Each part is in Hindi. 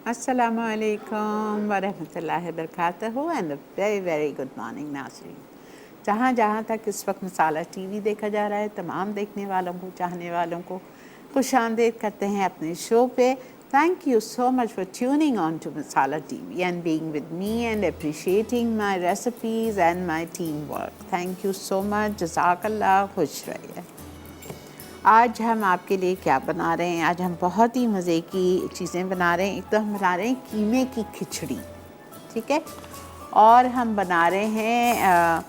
अस्सलामु अलैकुम वरहमतुल्लाहि वबरकातुहू and very very good morning नाज़रीन। जहाँ जहाँ तक इस वक्त मसाला टीवी देखा जा रहा है, तमाम देखने वालों को, चाहने वालों को खुशामदीद करते हैं अपने शो पे। Thank you so much for tuning on to Masala TV and being with me and appreciating my recipes and my team work. Thank you so much, जज़ाकल्लाह, खुश रहिए। आज हम आपके लिए क्या बना रहे हैं? आज हम बहुत ही मज़े की चीज़ें बना रहे हैं। एक तो हम बना रहे हैं कीमे की खिचड़ी, ठीक है, और हम बना रहे हैं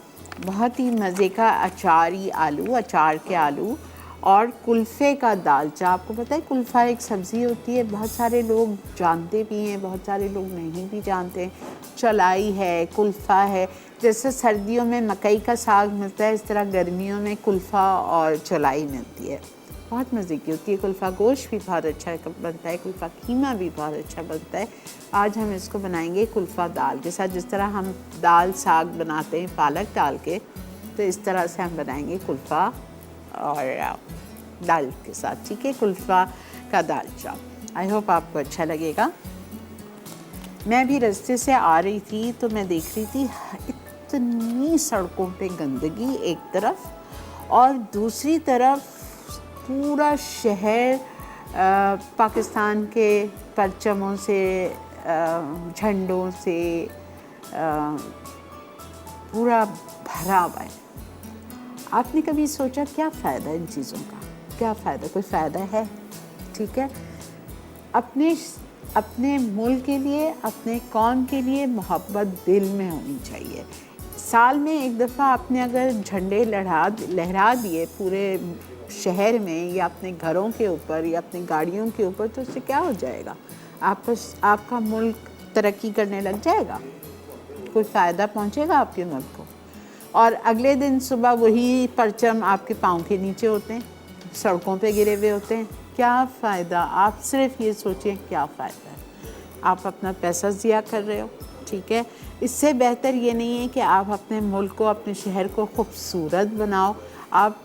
बहुत ही मज़े का अचारी आलू, अचार के आलू, और कुल्फ़े का दालचा। आपको पता है कुल्फ़ा एक सब्ज़ी होती है, बहुत सारे लोग जानते भी हैं, बहुत सारे लोग नहीं भी जानते। चलाई है, कुल्फ़ा है, जैसे सर्दियों में मकई का साग मिलता है, इस तरह गर्मियों में कुल्फ़ा और चलाई मिलती है। बहुत मज़े की होती है। कुल्फ़ा गोश्त भी बहुत अच्छा बनता है, कुल्फ़ा कीमा भी बहुत अच्छा बनता है। आज हम इसको बनाएंगे कुल्फ़ा दाल के साथ। जिस तरह हम दाल साग बनाते हैं पालक डाल के, तो इस तरह से हम बनाएंगे कुल्फ़ा और दाल के साथ, ठीक है, कुल्फ़ा का दालचा। आई होप आपको अच्छा लगेगा। मैं भी रास्ते से आ रही थी तो मैं देख रही थी इतनी सड़कों पे गंदगी एक तरफ, और दूसरी तरफ पूरा शहर पाकिस्तान के परचमों से, झंडों से पूरा भरा हुआ है। आपने कभी सोचा क्या फ़ायदा इन चीज़ों का? क्या फ़ायदा? कोई फ़ायदा है? ठीक है, अपने मुल्क के लिए, अपने कौम के लिए मोहब्बत दिल में होनी चाहिए। साल में एक दफ़ा आपने अगर झंडे लहरा दिए पूरे शहर में, या अपने घरों के ऊपर, या अपनी गाड़ियों के ऊपर, तो उससे क्या हो जाएगा? आपका मुल्क तरक्की करने लग जाएगा? कोई फ़ायदा पहुँचेगा आपके मुल्क को? और अगले दिन सुबह वही परचम आपके पाँव के नीचे होते हैं, सड़कों पे गिरे हुए होते हैं। क्या फ़ायदा? आप सिर्फ ये सोचें क्या फ़ायदा है? आप अपना पैसा ज़िया कर रहे हो, ठीक है। इससे बेहतर ये नहीं है कि आप अपने मुल्क को, अपने शहर को खूबसूरत बनाओ। आप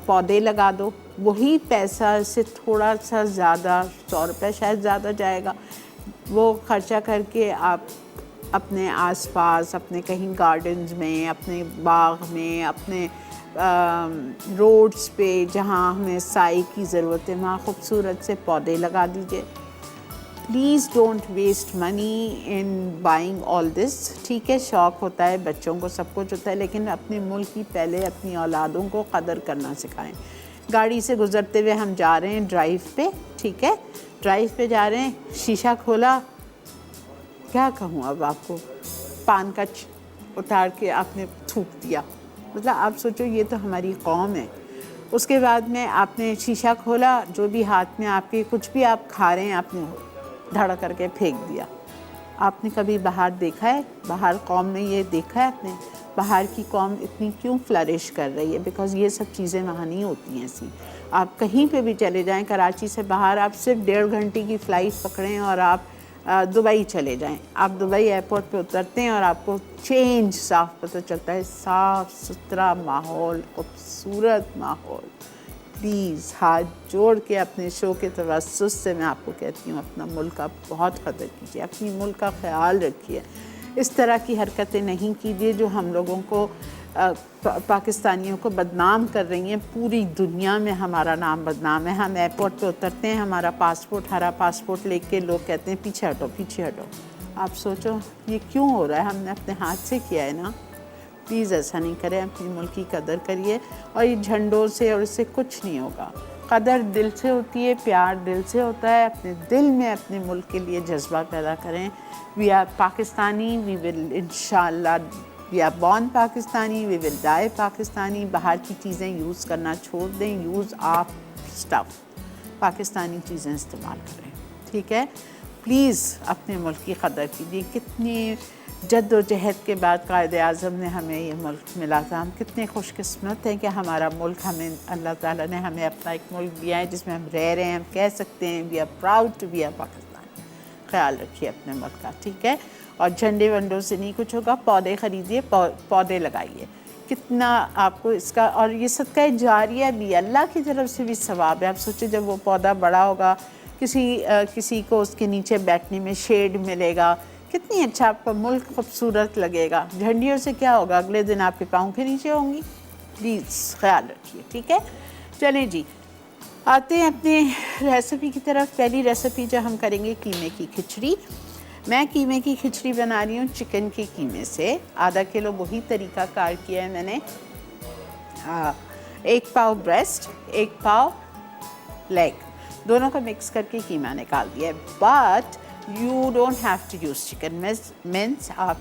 पौधे लगा दो, वही पैसा से थोड़ा सा ज़्यादा, 100 रुपये शायद ज़्यादा जाएगा, वो खर्चा करके आप अपने आसपास, अपने कहीं गार्डन्स में, अपने बाग में, अपने रोड्स पे जहाँ हमें साई की ज़रूरत है, वहाँ खूबसूरत से पौधे लगा दीजिए। Please don't waste money in buying all this, ठीक है। शौक़ होता है, बच्चों को सब कुछ होता है, लेकिन अपने मुल्क की पहले अपनी औलादों को कदर करना सिखाएं। गाड़ी से गुज़रते हुए हम जा रहे हैं ड्राइव पे, ठीक है, ड्राइव पे जा रहे हैं, शीशा खोला, क्या कहूँ अब आपको, पान का उतार के आपने थूक दिया। मतलब आप सोचो ये तो हमारी कौम है। उसके बाद में आपने शीशा खोला, जो भी हाथ में आपके, कुछ भी आप खा रहे हैं, आपने धड़ करके फेंक दिया। आपने कभी बाहर देखा है? बाहर कौम में ये देखा है आपने? बाहर की कौम इतनी क्यों फ्लरिश कर रही है? बिकॉज़ ये सब चीज़ें वहाँ नहीं होती हैं ऐसी। आप कहीं पे भी चले जाएं, कराची से बाहर आप सिर्फ 1.5 घंटे की फ़्लाइट पकड़ें और आप दुबई चले जाएं। आप दुबई एयरपोर्ट पे उतरते हैं और आपको चेंज साफ पता चलता है, साफ़ सुथरा माहौल, खूबसूरत माहौल। प्लीज़ हाथ जोड़ के अपने शो के तवज्जुह से मैं आपको कहती हूँ, अपना मुल्क का बहुत कदर कीजिए, अपनी मुल्क का ख्याल रखिए। इस तरह की हरकतें नहीं कीजिए जो हम लोगों को, पाकिस्तानियों को बदनाम कर रही हैं। पूरी दुनिया में हमारा नाम बदनाम है। हम एयरपोर्ट पे उतरते हैं, हमारा पासपोर्ट, हरा पासपोर्ट लेके लोग कहते हैं पीछे हटो, पीछे हटो। आप सोचो ये क्यों हो रहा है? हमने अपने हाथ से किया है ना। प्लीज़ ऐसा नहीं करें, अपनी मुल्क की कदर करिए। और ये झंडों से और इससे कुछ नहीं होगा। कदर दिल से होती है, प्यार दिल से होता है। अपने दिल में अपने मुल्क के लिए जज्बा पैदा करें। We are Pakistani, we will इंशाल्लाह, we are born Pakistani, we will die Pakistani. बाहर की चीज़ें यूज़ करना छोड़ दें, यूज़ आप स्टफ़, पाकिस्तानी चीज़ें इस्तेमाल करें, ठीक है। प्लीज़ अपने मुल्क की कदर कीजिए। कितनी जद्दोजहद के बाद कायदे आज़म ने हमें ये मुल्क मिला था। हम कितने खुशकिस्मत हैं कि हमारा मुल्क, हमें अल्लाह ताला ने हमें अपना एक मुल्क दिया है जिसमें हम रह रहे हैं। हम कह सकते हैं we are proud to be a Pakistan. ख्याल रखिए अपने मुल्क का, ठीक है। और झंडे वंडों से नहीं कुछ होगा, पौधे ख़रीदिए, पौधे लगाइए। कितना आपको इसका, और ये सदका जारिया भी अल्लाह की तरफ से भी सवाब है। आप सोचिए जब वो पौधा बड़ा होगा, किसी को उसके नीचे बैठने में शेड मिलेगा, कितनी अच्छा आपका मुल्क खूबसूरत लगेगा। झंडियों से क्या होगा, अगले दिन आपके पाँव के नीचे होंगी। प्लीज़ ख्याल रखिए, ठीक है। चलें जी, आते हैं अपने रेसिपी की तरफ। पहली रेसिपी जो हम करेंगे, कीमे की खिचड़ी। मैं कीमे की खिचड़ी बना रही हूँ चिकन के कीमे से। आधा किलो वही तरीका कार किया है मैंने। 1 पाव ब्रेस्ट, 1 पाव लेग, दोनों को मिक्स करके कीमा निकाल दिया है। But you don't have to use chicken means आप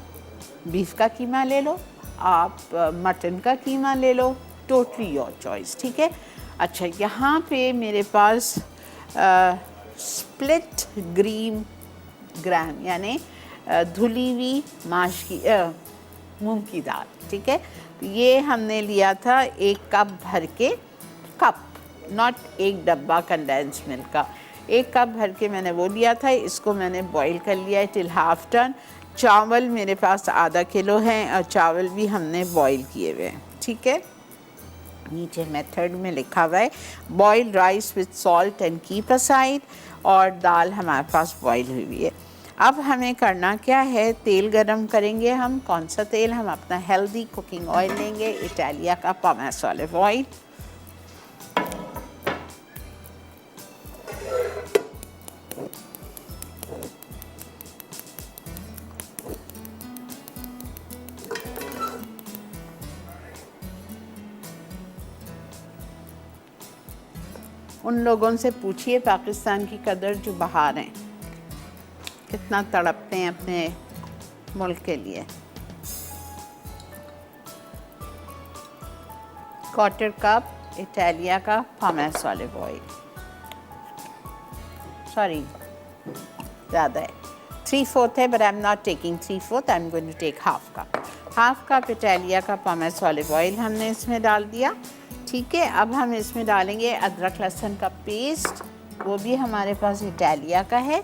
बीफ का कीमा ले लो, आप मटन का कीमा ले लो, टोटली योर चॉइस, ठीक है। अच्छा, यहाँ पे मेरे पास स्प्लिट ग्रीन ग्राम यानी धुली हुई मूंग की दाल, ठीक है। ये हमने लिया था 1 कप भर के, कप नॉट 1 डब्बा कंडेंस मिल्क का, 1 कप भर के मैंने वो लिया था। इसको मैंने बॉईल कर लिया है टिल हाफ टन। चावल मेरे पास आधा किलो हैं और चावल भी हमने बॉईल किए हुए हैं, ठीक है। नीचे मेथड में लिखा हुआ है boiled rice with salt and keep aside, और दाल हमारे पास बॉईल हुई है। अब हमें करना क्या है, तेल गरम करेंगे हम। कौन सा तेल, हम अपना हेल्दी कुकिंग ऑयल लेंगे, इटालिया का पॉमेस ऑलिव ऑयल। उन लोगों से पूछिए पाकिस्तान की कदर जो बाहर हैं, कितना तड़पते हैं अपने मुल्क के लिए। 1/4 कप इटालिया का पॉमेस ऑलिव ऑयल, सॉरी ज़्यादा है, 3/4 है, but I am not taking 3/4, I am going to take half cup Italia का पॉमेस ऑलिव ऑयल हमने इसमें डाल दिया, ठीक है। अब हम इसमें डालेंगे अदरक लहसुन का पेस्ट, वो भी हमारे पास इटालिया का है।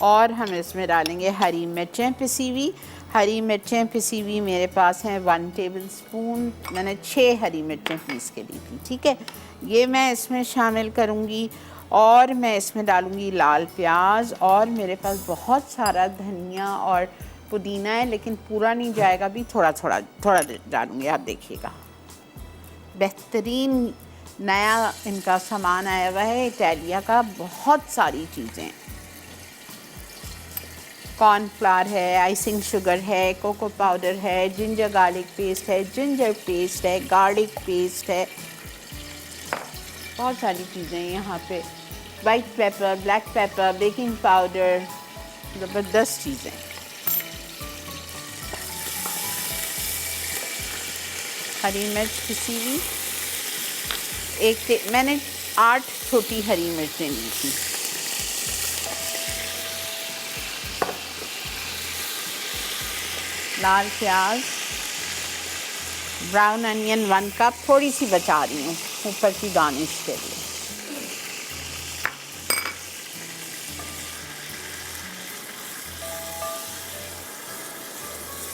और हम इसमें डालेंगे हरी मिर्चें पिसी हुई। हरी मिर्चें पिसी हुई मेरे पास हैं 1 टेबल स्पून, मैंने 6 हरी मिर्चें पीस के ली थी, ठीक है। ये मैं इसमें शामिल करूँगी। और मैं इसमें डालूँगी लाल प्याज, और मेरे पास बहुत सारा धनिया और पुदीना है, लेकिन पूरा नहीं जाएगा, भी थोड़ा डालूँगी, आप देखिएगा। बेहतरीन नया इनका सामान आया हुआ है इटालिया का, बहुत सारी चीज़ें, कॉर्नफ्लावर है, आइसिंग शुगर है, कोको पाउडर है, जिंजर गार्लिक पेस्ट है, जिंजर पेस्ट है, गार्लिक पेस्ट है, बहुत सारी चीज़ें यहाँ पे, white paper, black pepper, baking powder, ज़बरदस्त चीज़ें। हरी मिर्च पिसी हुई, मैंने 8 छोटी हरी मिर्चें ली थी। लाल प्याज, ब्राउन अनियन 1 कप, थोड़ी सी बचा रही हूँ ऊपर की गार्निश के लिए।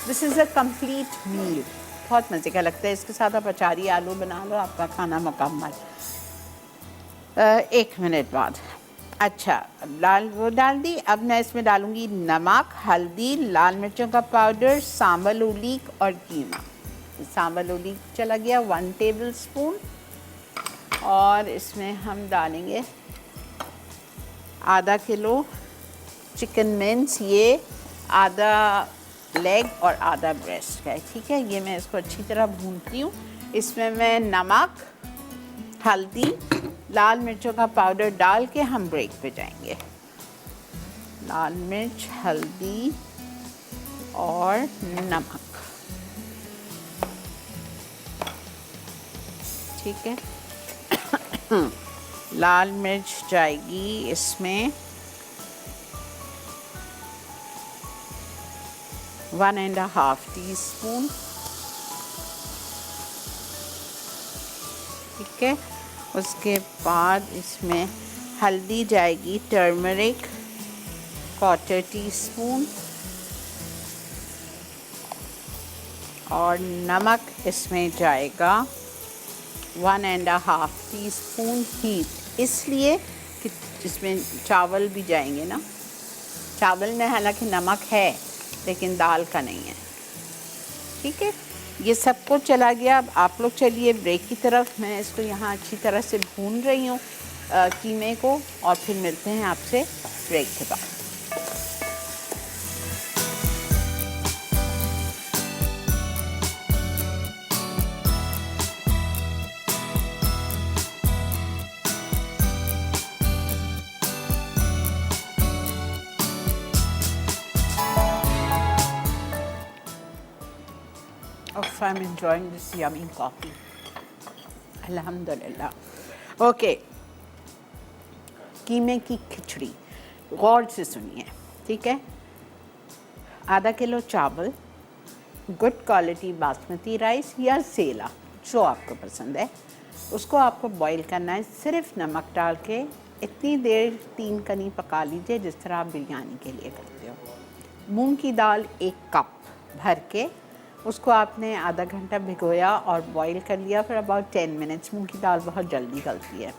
This is a complete meal, बहुत मज़े का लगता है। इसके साथ आप अचारी आलू बना लो, आपका खाना मुकम्मल। 1 मिनट बाद, अच्छा वो डाल दी। अब मैं इसमें डालूँगी नमक, हल्दी, लाल मिर्चों का पाउडर, सांबल उलीक और कीमा। सांबल उलीक चला गया 1 टेबल स्पून, और इसमें हम डालेंगे आधा किलो चिकन मिन्स, ये आधा लेग और आधा ब्रेस्ट का है, ठीक है। ये मैं इसको अच्छी तरह भूनती हूँ। इसमें मैं नमक, हल्दी, लाल मिर्चों का पाउडर डाल के हम ब्रेक पे जाएंगे। लाल मिर्च, हल्दी और नमक, ठीक है। लाल मिर्च जाएगी इसमें 1.5 टीस्पून, ठीक है। उसके बाद इसमें हल्दी जाएगी, टर्मरिक 1/4 टीस्पून, और नमक इसमें जाएगा 1.5 टीस्पून हीट, इसलिए कि इसमें चावल भी जाएंगे ना। चावल में हालांकि नमक है लेकिन दाल का नहीं है। ठीक है, ये सब कुछ चला गया। अब आप लोग चलिए ब्रेक की तरफ। मैं इसको यहाँ अच्छी तरह से भून रही हूँ कीमे को, और फिर मिलते हैं आपसे ब्रेक के बाद। I'm enjoying this yummy coffee. अल्हम्दुलिल्लाह। ओके, कीमे की खिचड़ी गौर से सुनिए, ठीक है। आधा किलो चावल, गुड क्वालिटी बासमती राइस या सेला, जो आपको पसंद है, उसको आपको बॉईल करना है सिर्फ नमक डाल के। इतनी देर 3 कनी पका लीजिए जिस तरह आप बिरयानी के लिए करते हो। मूंग की दाल 1 कप भर के उसको आपने आधा घंटा भिगोया और बॉईल कर लिया फिर अबाउट 10 मिनट्स। मूंग की दाल बहुत जल्दी गलती है।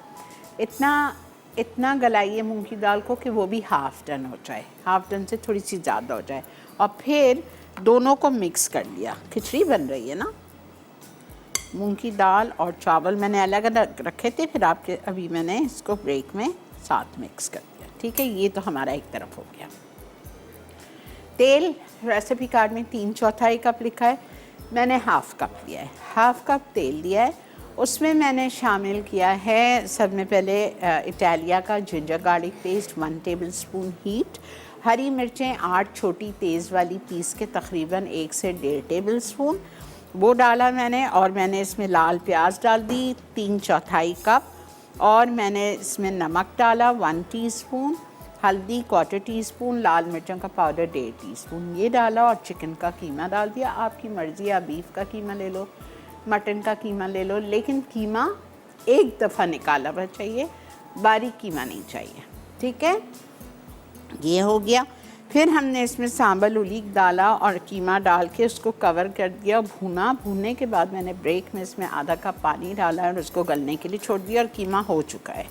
इतना गलाइए मूंग की दाल को कि वो भी हाफ़ डन हो जाए, हाफ़ डन से थोड़ी सी ज़्यादा हो जाए। और फिर दोनों को मिक्स कर लिया। खिचड़ी बन रही है ना। मूंग की दाल और चावल मैंने अलग अलग रखे थे, फिर आपके अभी मैंने इसको ब्रेक में साथ मिक्स कर दिया। ठीक है, ये तो हमारा एक तरफ हो गया। तेल रेसिपी कार्ड में 3/4 कप लिखा है, मैंने हाफ़ कप लिया है। हाफ़ कप तेल लिया है, उसमें मैंने शामिल किया है सब में पहले इटालिया का ginger garlic paste 1 tablespoon heat, हरी मिर्चें 8 छोटी तेज़ वाली पीस के तकरीबन 1 से 1.5 टेबलस्पून वो डाला मैंने। और मैंने इसमें लाल प्याज डाल दी 3/4 कप, और मैंने इसमें नमक डाला 1 टीस्पून, हल्दी 1/4 टीस्पून, लाल मिर्चों का पाउडर 1.5 टीस्पून ये डाला, और चिकन का कीमा डाल दिया। आपकी मर्ज़ी, आप बीफ का कीमा ले लो, मटन का कीमा ले लो, लेकिन कीमा एक दफ़ा निकाला हुआ चाहिए, बारीक कीमा नहीं चाहिए। ठीक है, ये हो गया। फिर हमने इसमें सांबल उलीक डाला और कीमा डाल के उसको कवर कर दिया, भूना। भूनने के बाद मैंने ब्रेक में इसमें आधा कप पानी डाला और उसको गलने के लिए छोड़ दिया, और कीमा हो चुका है।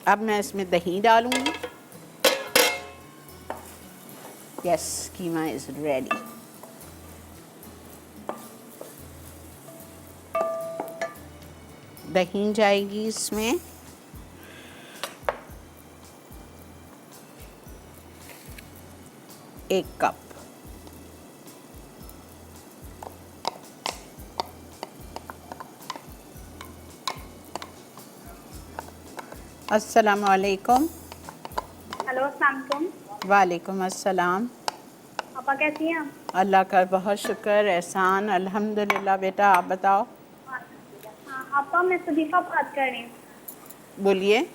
अब मैं इसमें दही डालूंगी। Yes, keema is ready. दही जाएगी इसमें 1 कप। अस्सलामु अलैकुम। हेलो, अस्सलाम वालेकुम। वालेकुम अस्सलाम। पापा कैसी हैं आप? अल्लाह का बहुत शुक्र, एहसान, अल्हम्दुलिल्लाह। बेटा आप बताओ। हाँ पापा, मैं सदीफा बात कर रही हूँ। बोलिए।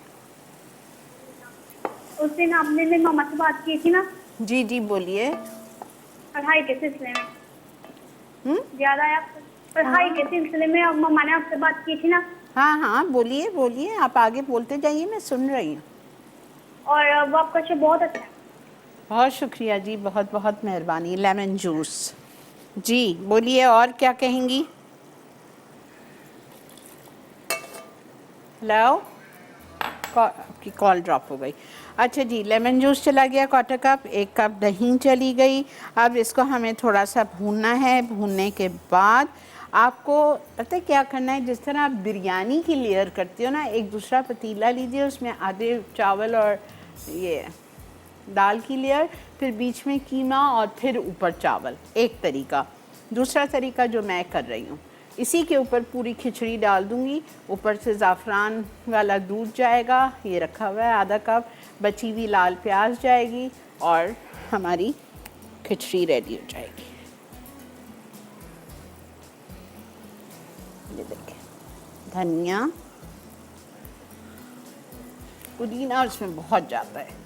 उस दिन आपने मेरी मामा से बात की थी ना? जी जी बोलिए। पढ़ाई के सिलसिले में ज़्यादा है आपको? पढ़ाई के सिलसिले में अब मामा ने आपसे बात की थी ना? हाँ हाँ बोलिए बोलिए, आप आगे बोलते जाइए, मैं सुन रही हूँ। और वो आपका शो बहुत अच्छा है। बहुत शुक्रिया जी, बहुत बहुत मेहरबानी। Lemon juice. जी बोलिए, और क्या कहेंगी? हेलो, आपकी कॉल ड्रॉप हो गई। अच्छा जी, लेमन जूस चला गया 1/4 कप, 1 कप दही चली गई। अब इसको हमें थोड़ा सा भूनना है। भूनने के बाद आपको पता है क्या करना है, जिस तरह आप बिरयानी की लेयर करती हो ना, एक दूसरा पतीला लीजिए, उसमें आधे चावल और ये दाल की लेयर, फिर बीच में कीमा और फिर ऊपर चावल। एक तरीका। दूसरा तरीका जो मैं कर रही हूँ, इसी के ऊपर पूरी खिचड़ी डाल दूँगी, ऊपर से ज़ाफ़रान वाला दूध जाएगा, ये रखा हुआ है आधा कप, बची हुई लाल प्याज जाएगी, और हमारी खिचड़ी रेडी हो जाएगी। ये देखिए, धनिया पुदीना उसमें बहुत जाता है।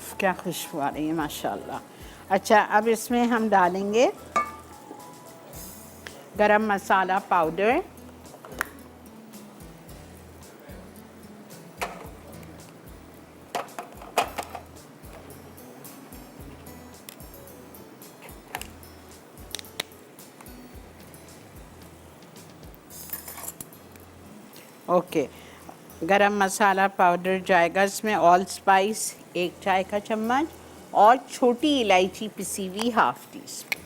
उफ, क्या खुशबू आ रही है माशाल्लाह। अच्छा, अब इसमें हम डालेंगे गरम मसाला पाउडर, ओके। गरम मसाला पाउडर जाएगा इसमें, ऑल स्पाइस 1 चाय का चम्मच और छोटी इलायची पिसी हुई 1/2 टीस्पून।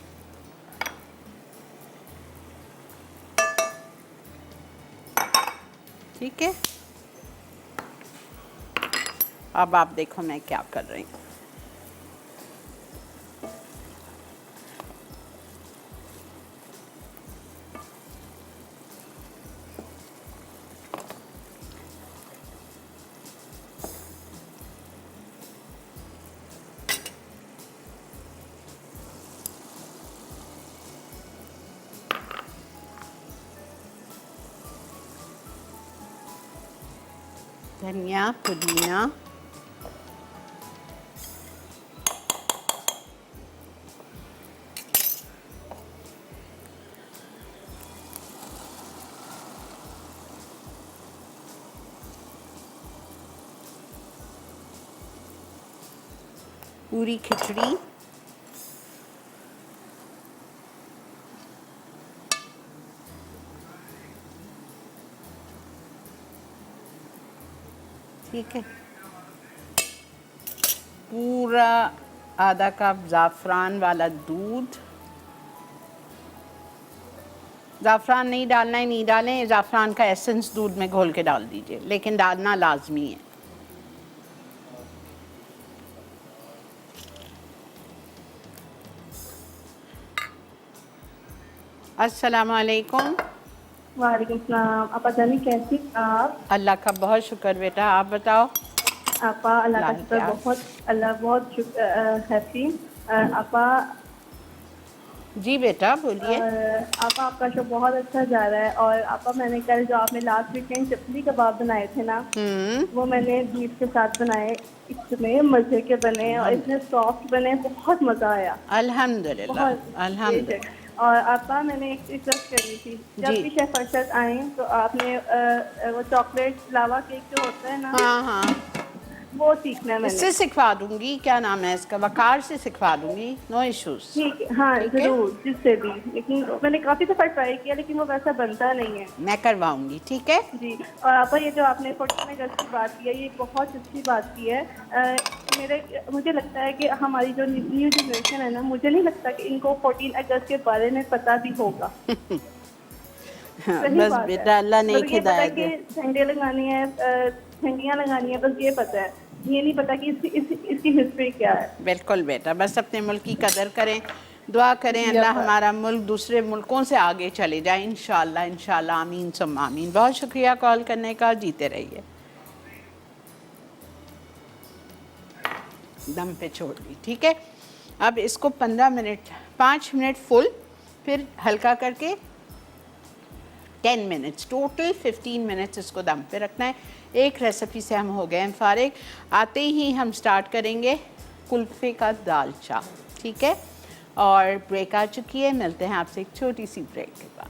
ठीक है, अब आप देखो मैं क्या कर रही हूँ। धनिया, पुदीना, पूरी खिचड़ी, ठीक है, पूरा आधा कप ज़ाफ़रान वाला दूध। ज़ाफ़रान नहीं डालना है नहीं डालें, ज़ाफ़रान का एसेंस दूध में घोल के डाल दीजिए, लेकिन डालना लाजमी है। अस्सलाम वालेकुम। वालेकुम सलाम। आपा जानी कैसी आप? अल्लाह का बहुत शुक्र बेटा, आप बताओ। आपा अल्लाह का लाल शुक्र, क्या? अल्लाह बहुत हैप्पी। आपा जी बेटा बोलिए। आपा आपका शो बहुत अच्छा जा रहा है। और आपा मैंने कल जो आपने लास्ट वीकेंड चपली कबाब बनाए थे ना, वो मैंने बीफ के साथ बनाए, इतने मज़े के बने और इतने सॉफ्ट बने, बहुत मज़ा आया। अल्हम्दुलिल्लाह बहुत अल्हम्दुलिल्लाह। और आपा मैंने एक रिक्वेस्ट करनी थी, जी। जब भी शेफ अरशद आए तो आपने वो चॉकलेट लावा केक जो होता है ना, हाँ हाँ, वो सीखना है मैंने। इससे सिखवा दूंगी, क्या नाम है इसका, वकार से सिखवा दूंगी, नो इश्यूज। ठीक है, हाँ ठीक है, ज़रूर, जिससे भी। लेकिन मैंने काफ़ी दफ़ा ट्राई किया, लेकिन वो वैसा बनता नहीं है। मैं करवाऊंगी, ठीक है। जी। और आपा ये जो आपने 14 अगस्त की बात की है, ये बहुत अच्छी बात की है। मुझे लगता है कि हमारी जो न्यू जनरेशन है ना, मुझे नहीं लगता कि इनको 14 अगस्त के बारे में पता भी होगा। सही बस बात है। बेटा अल्लाह ने मतलब ये पता है हिदायत कि दे। झंडे लगानी है, झंडियाँ लगानी है, बस ये पता है। ये नहीं पता कि इसकी हिस्ट्री क्या है। बिल्कुल बेटा, बस अपने मुल्क की कदर करें, दुआ करें जी अल्लाह आपा। हमारा मुल्क दूसरे मुल्कों से आगे चले जाए इंशाअल्लाह इंशाअल्लाह, आमीन सुम्मा आमीन। बहुत शुक्रिया कॉल करने का, जीते रहिए। दम पे छोड़ दी, ठीक है। अब इसको 15 मिनट, 5 मिनट फुल, फिर हल्का करके 10 मिनट्स, टोटल 15 मिनट्स इसको दम पे रखना है। एक रेसिपी से हम हो गए हैं फारिग। आते ही हम स्टार्ट करेंगे कुल्फ़े का दालचा, ठीक है। और ब्रेक आ चुकी है, मिलते हैं आपसे एक छोटी सी ब्रेक के बाद।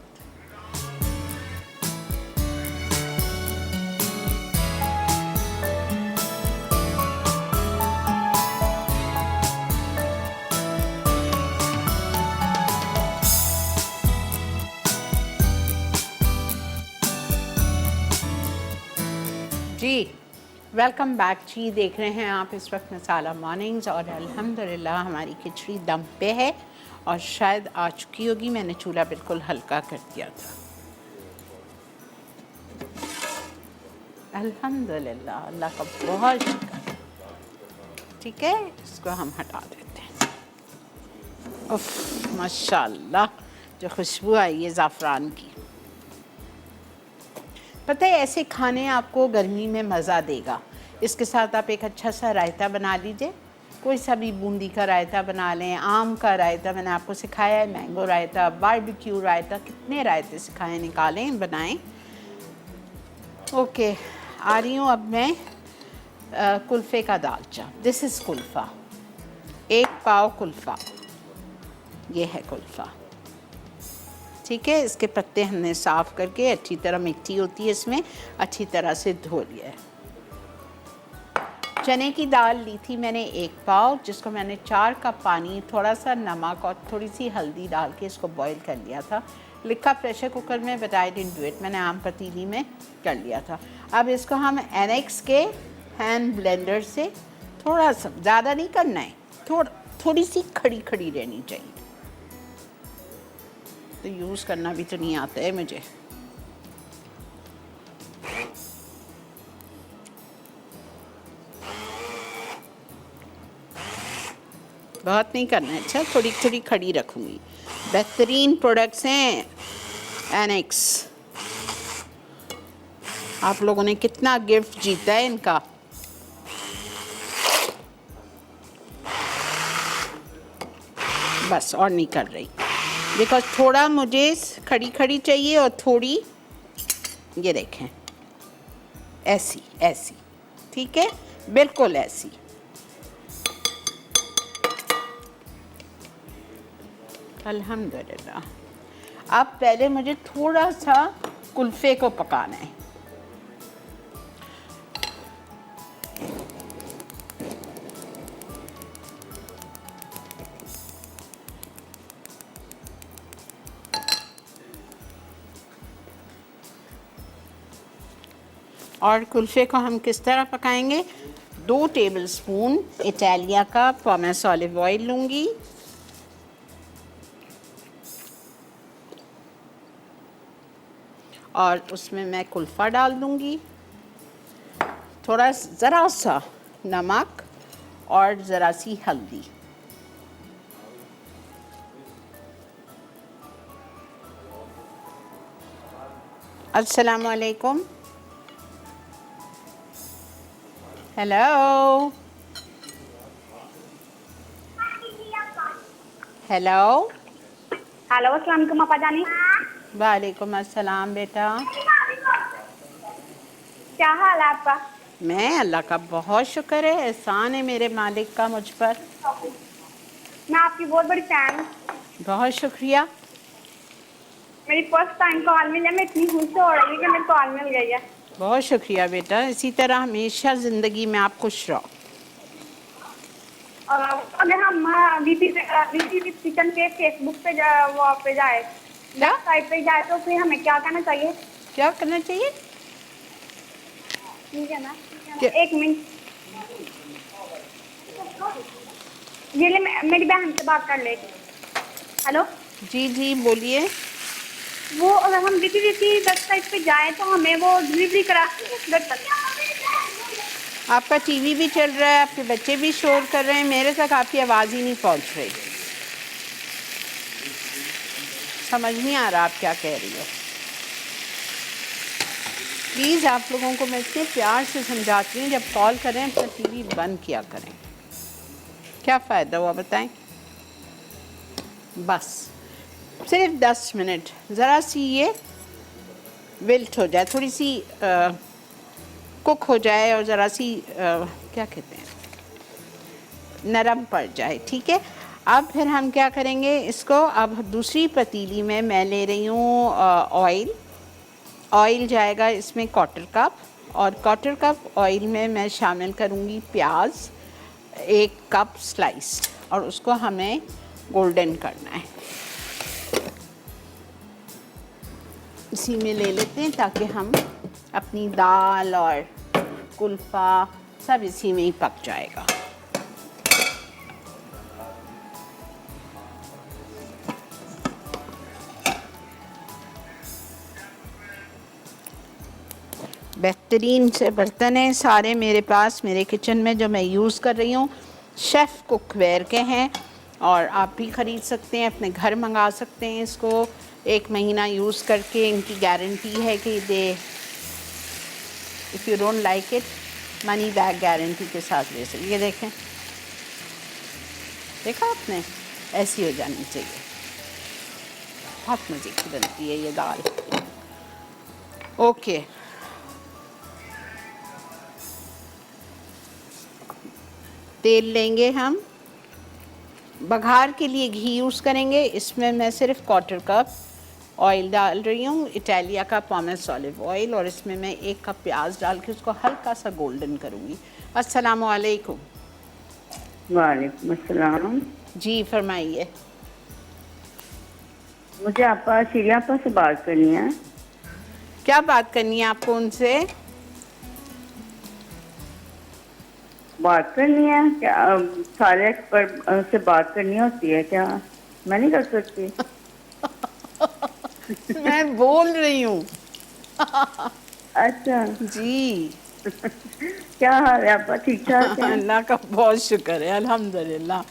जी वेलकम बैक जी। देख रहे हैं आप इस वक्त मसाला मॉर्निंग्स, और अल्हम्दुलिल्लाह हमारी खिचड़ी दम पे है और शायद आ चुकी होगी। मैंने चूल्हा बिल्कुल हल्का कर दिया था। अल्हम्दुलिल्लाह, अल्लाह का बहुत शुक्र। ठीक है, इसको हम हटा देते हैं। उफ माशाल्लाह, जो खुशबू आई है ज़ाफ़रान की। पता है ऐसे खाने आपको गर्मी में मज़ा देगा। इसके साथ आप एक अच्छा सा रायता बना लीजिए, कोई सा भी, बूंदी का रायता बना लें, आम का रायता मैंने आपको सिखाया है, मैंगो रायता, बारबेक्यू रायता, कितने रायते सिखाए, निकालें बनाएं। ओके, आ रही हूँ अब मैं कुल्फ़े का दालचा। दिस इज़ कुल्फ़ा, 1 पाव कुल्फ़ा, ये है कुल्फ़ा। ठीक है, इसके पत्ते हमने साफ़ करके, अच्छी तरह मिट्टी होती है इसमें, अच्छी तरह से धो लिया है। चने की दाल ली थी मैंने 1 पाव, जिसको मैंने 4 कप पानी, थोड़ा सा नमक और थोड़ी सी हल्दी डाल के इसको बॉईल कर लिया था। लिखा प्रेशर कुकर में, but I didn't do it, मैंने आम पतीली में कर लिया था। अब इसको हम एनेक्स के हैंड ब्लेंडर से थोड़ा सा, ज़्यादा नहीं करना है, थोड़ी सी खड़ी खड़ी रहनी चाहिए। तो यूज़ करना भी तो नहीं आता है मुझे। बहुत नहीं करना है, अच्छा, थोड़ी थोड़ी खड़ी रखूँगी। बेहतरीन प्रोडक्ट्स हैं एनेक्स। आप लोगों ने कितना गिफ्ट जीता है इनका। बस और नहीं कर रही, बिकॉज थोड़ा मुझे खड़ी खड़ी चाहिए और थोड़ी, ये देखें, ऐसी ऐसी, ठीक है, बिल्कुल ऐसी। अल्हम्दुलिल्लाह। अब पहले मुझे थोड़ा सा कुल्फ़े को पकाना है। और कुल्फ़े को हम किस तरह पकाएंगे? 2 टेबलस्पून इटालिया का पॉमेस ऑलिव ऑयल लूँगी, और उसमें मैं कुल्फ़ा डाल दूँगी, थोड़ा ज़रा सा नमक और ज़रा सी हल्दी। अस्सलाम वालेकुम। Hello hello. हेलो, अस्सलाम वालेकुम आपा जानी। वालेकुम अस्सलाम बेटा। क्या हाल है आपका? मैं, अल्लाह का बहुत शुक्र है, एहसान है मेरे मालिक का मुझ पर। मैं आपकी बहुत बड़ी फैन हूँ। बहुत शुक्रिया। मेरी फर्स्ट टाइम कॉल मिली है, मैं इतनी खुश हो रही हूँ कि मेरी कॉल मिल गई है। बहुत शुक्रिया बेटा, इसी तरह हमेशा ज़िंदगी में आप खुश रहो। और अगर हम वीपी किचन के फेसबुक पे वो पे जाए, क्या? वेबसाइट पे जाए, तो फिर हमें क्या करना चाहिए? क्या करना चाहिए? ठीक है ना, क्या? 1 मिनट, ये ले, मेरी बहन से बात कर लेगी। हेलो जी जी बोलिए। वो अगर हम वीपी वेबसाइट पे जाए तो हमें वो डिलीवरी करा घर तक। आपका टीवी भी चल रहा है, आपके बच्चे भी शोर कर रहे हैं, मेरे तक आपकी आवाज़ ही नहीं पहुंच रही। समझ नहीं आ रहा आप क्या कह रही हो। प्लीज़, आप लोगों को मैं इतने प्यार से समझाती हूँ, जब कॉल करें अपना टीवी बंद किया करें। क्या फ़ायदा हुआ बताएं? बस सिर्फ 10 मिनट, ज़रा सी ये विल्ट हो जाए, थोड़ी सी कुक हो जाए, और ज़रा सी क्या कहते हैं, नरम पड़ जाए, ठीक है। अब फिर हम क्या करेंगे इसको, अब दूसरी पतीली में मैं ले रही हूँ ऑयल। ऑयल जाएगा इसमें 1/4 कप, और 1/4 कप ऑयल में मैं शामिल करूँगी प्याज 1 कप स्लाइस्ड, और उसको हमें गोल्डन करना है। इसी में ले लेते हैं ताकि हम अपनी दाल और कुल्फ़ा सब इसी में ही पक जाएगा। बेहतरीन से बर्तन हैं सारे मेरे पास, मेरे किचन में, जो मैं यूज़ कर रही हूँ शेफ़ कुकवेयर के हैं, और आप भी ख़रीद सकते हैं, अपने घर मंगा सकते हैं इसको। 1 महीना यूज़ करके इनकी गारंटी है कि if you don't like it, money back guarantee के साथ ले सकते। ये देखें, देखा आपने, ऐसी हो जानी चाहिए। बहुत मज़े की बनती है ये दाल। ओके, तेल लेंगे हम, बघार के लिए घी यूज़ करेंगे। इसमें मैं सिर्फ 1/4 कप ऑयल डाल रही हूँ, इटालिया का पॉमेस ऑलिव ऑयल, और इसमें मैं 1 कप प्याज डाल के उसको हल्का सा गोल्डन करूँगी। अस्सलाम वालेकुम। वालेकुम अस्सलाम। जी फरमाइए। मुझे आपा शीला से बात करनी है। क्या बात करनी है आपको उनसे? बात करनी है क्या? सारे एक्सपर्ट से बात करनी होती है क्या? मैं नहीं कर सकती? मैं बोल रही हूँ। अच्छा जी क्या हाल है आपका? ठीक ठाक है? अल्लाह का बहुत शुक्र है, अल्हम्दुलिल्लाह।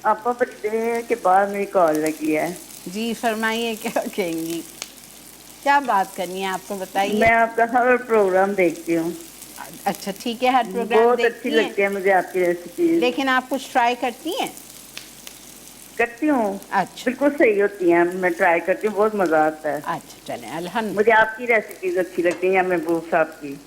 आपा बड़ी देर के बाद मेरी कॉल लगी है। जी फरमाइए, क्या कहेंगी, क्या बात करनी है आपको, बताइए। मैं आपका हर प्रोग्राम देखती हूँ। अच्छा ठीक है, हर प्रोग्राम बहुत अच्छी देखती हैं, लगती है मुझे आपकी रेसिपी। लेकिन आप कुछ ट्राई करती हैं? करती हूँ। अच्छा बिल्कुल सही होती हैं, मैं ट्राई करती हूँ, बहुत मजा आता है। अच्छा, चलें अल्हम्दुलिल्लाह। मुझे आपकी रेसिपीज अच्छी लगती हैं या महबूब साहब की।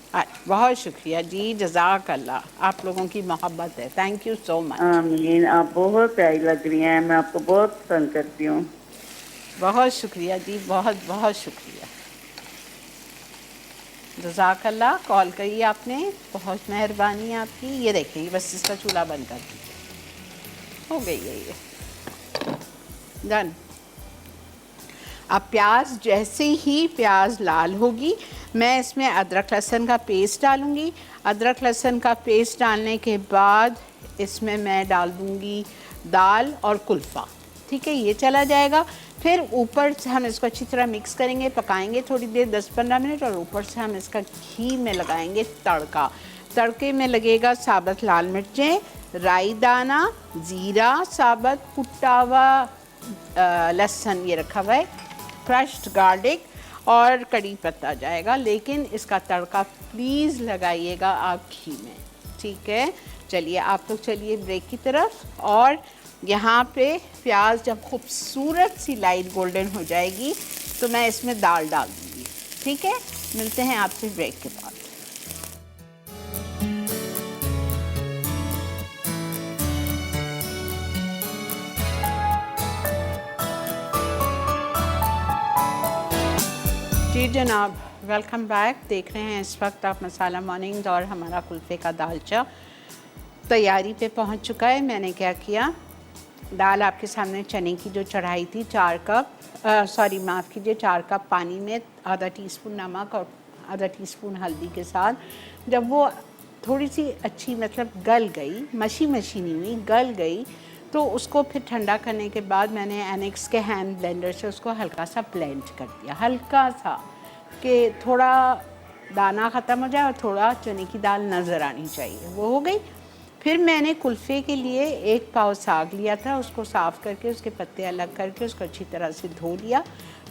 बहुत शुक्रिया जी, जज़ाक अल्लाह, आप लोगों की मोहब्बत है, थैंक यू सो मच। आमीन। आप बहुत प्यारी लग रही हैं, मैं आपको बहुत पसंद करती हूँ। बहुत शुक्रिया जी, बहुत बहुत शुक्रिया, जज़ाक अल्लाह। कॉल करी आपने, बहुत मेहरबानी आपकी। ये देखिए, बस इसका चूल्हा बंद कर दीजिए, हो गई है ये डन। अब प्याज, जैसे ही प्याज लाल होगी, मैं इसमें अदरक लहसुन का पेस्ट डालूँगी। अदरक लहसुन का पेस्ट डालने के बाद इसमें मैं डाल दूँगी दाल और कुल्फ़ा, ठीक है, ये चला जाएगा। फिर ऊपर से हम इसको अच्छी तरह मिक्स करेंगे, पकाएंगे थोड़ी देर, 10-15 मिनट, और ऊपर से हम इसका घी में लगाएंगे तड़का। तड़के में लगेगा साबुत लाल मिर्चें, राई दाना, ज़ीरा साबुत, कुटा हुआ लहसुन ये रखा हुआ है, क्रश्ड गार्लिक और कड़ी पत्ता जाएगा। लेकिन इसका तड़का प्लीज़ लगाइएगा आप घी में, ठीक है। चलिए आप लोग चलिए ब्रेक की तरफ, और यहाँ पे प्याज जब खूबसूरत सी लाइट गोल्डन हो जाएगी तो मैं इसमें दाल डाल दूँगी, ठीक है। मिलते हैं आपसे ब्रेक के बाद। जी जनाब, वेलकम बैक। देख रहे हैं इस वक्त आप मसाला मॉर्निंग, और हमारा कुल्फ़े का दालचा तैयारी पे पहुंच चुका है। मैंने क्या किया, दाल आपके सामने चने की जो चढ़ाई थी, 4 कप माफ़ कीजिए 4 कप पानी में आधा टीस्पून नमक और आधा टीस्पून हल्दी के साथ, जब वो थोड़ी सी अच्छी मतलब गल गई, मशी मशी नहीं हुई, गल गई, तो उसको फिर ठंडा करने के बाद मैंने एनेक्स के हैंड ब्लेंडर से उसको हल्का सा ब्लेंड कर दिया, हल्का सा, कि थोड़ा दाना ख़त्म हो जाए और थोड़ा चने की दाल नज़र आनी चाहिए, वो हो गई। फिर मैंने कुल्फ़े के लिए 1 पाव साग लिया था, उसको साफ़ करके उसके पत्ते अलग करके उसको अच्छी तरह से धो लिया।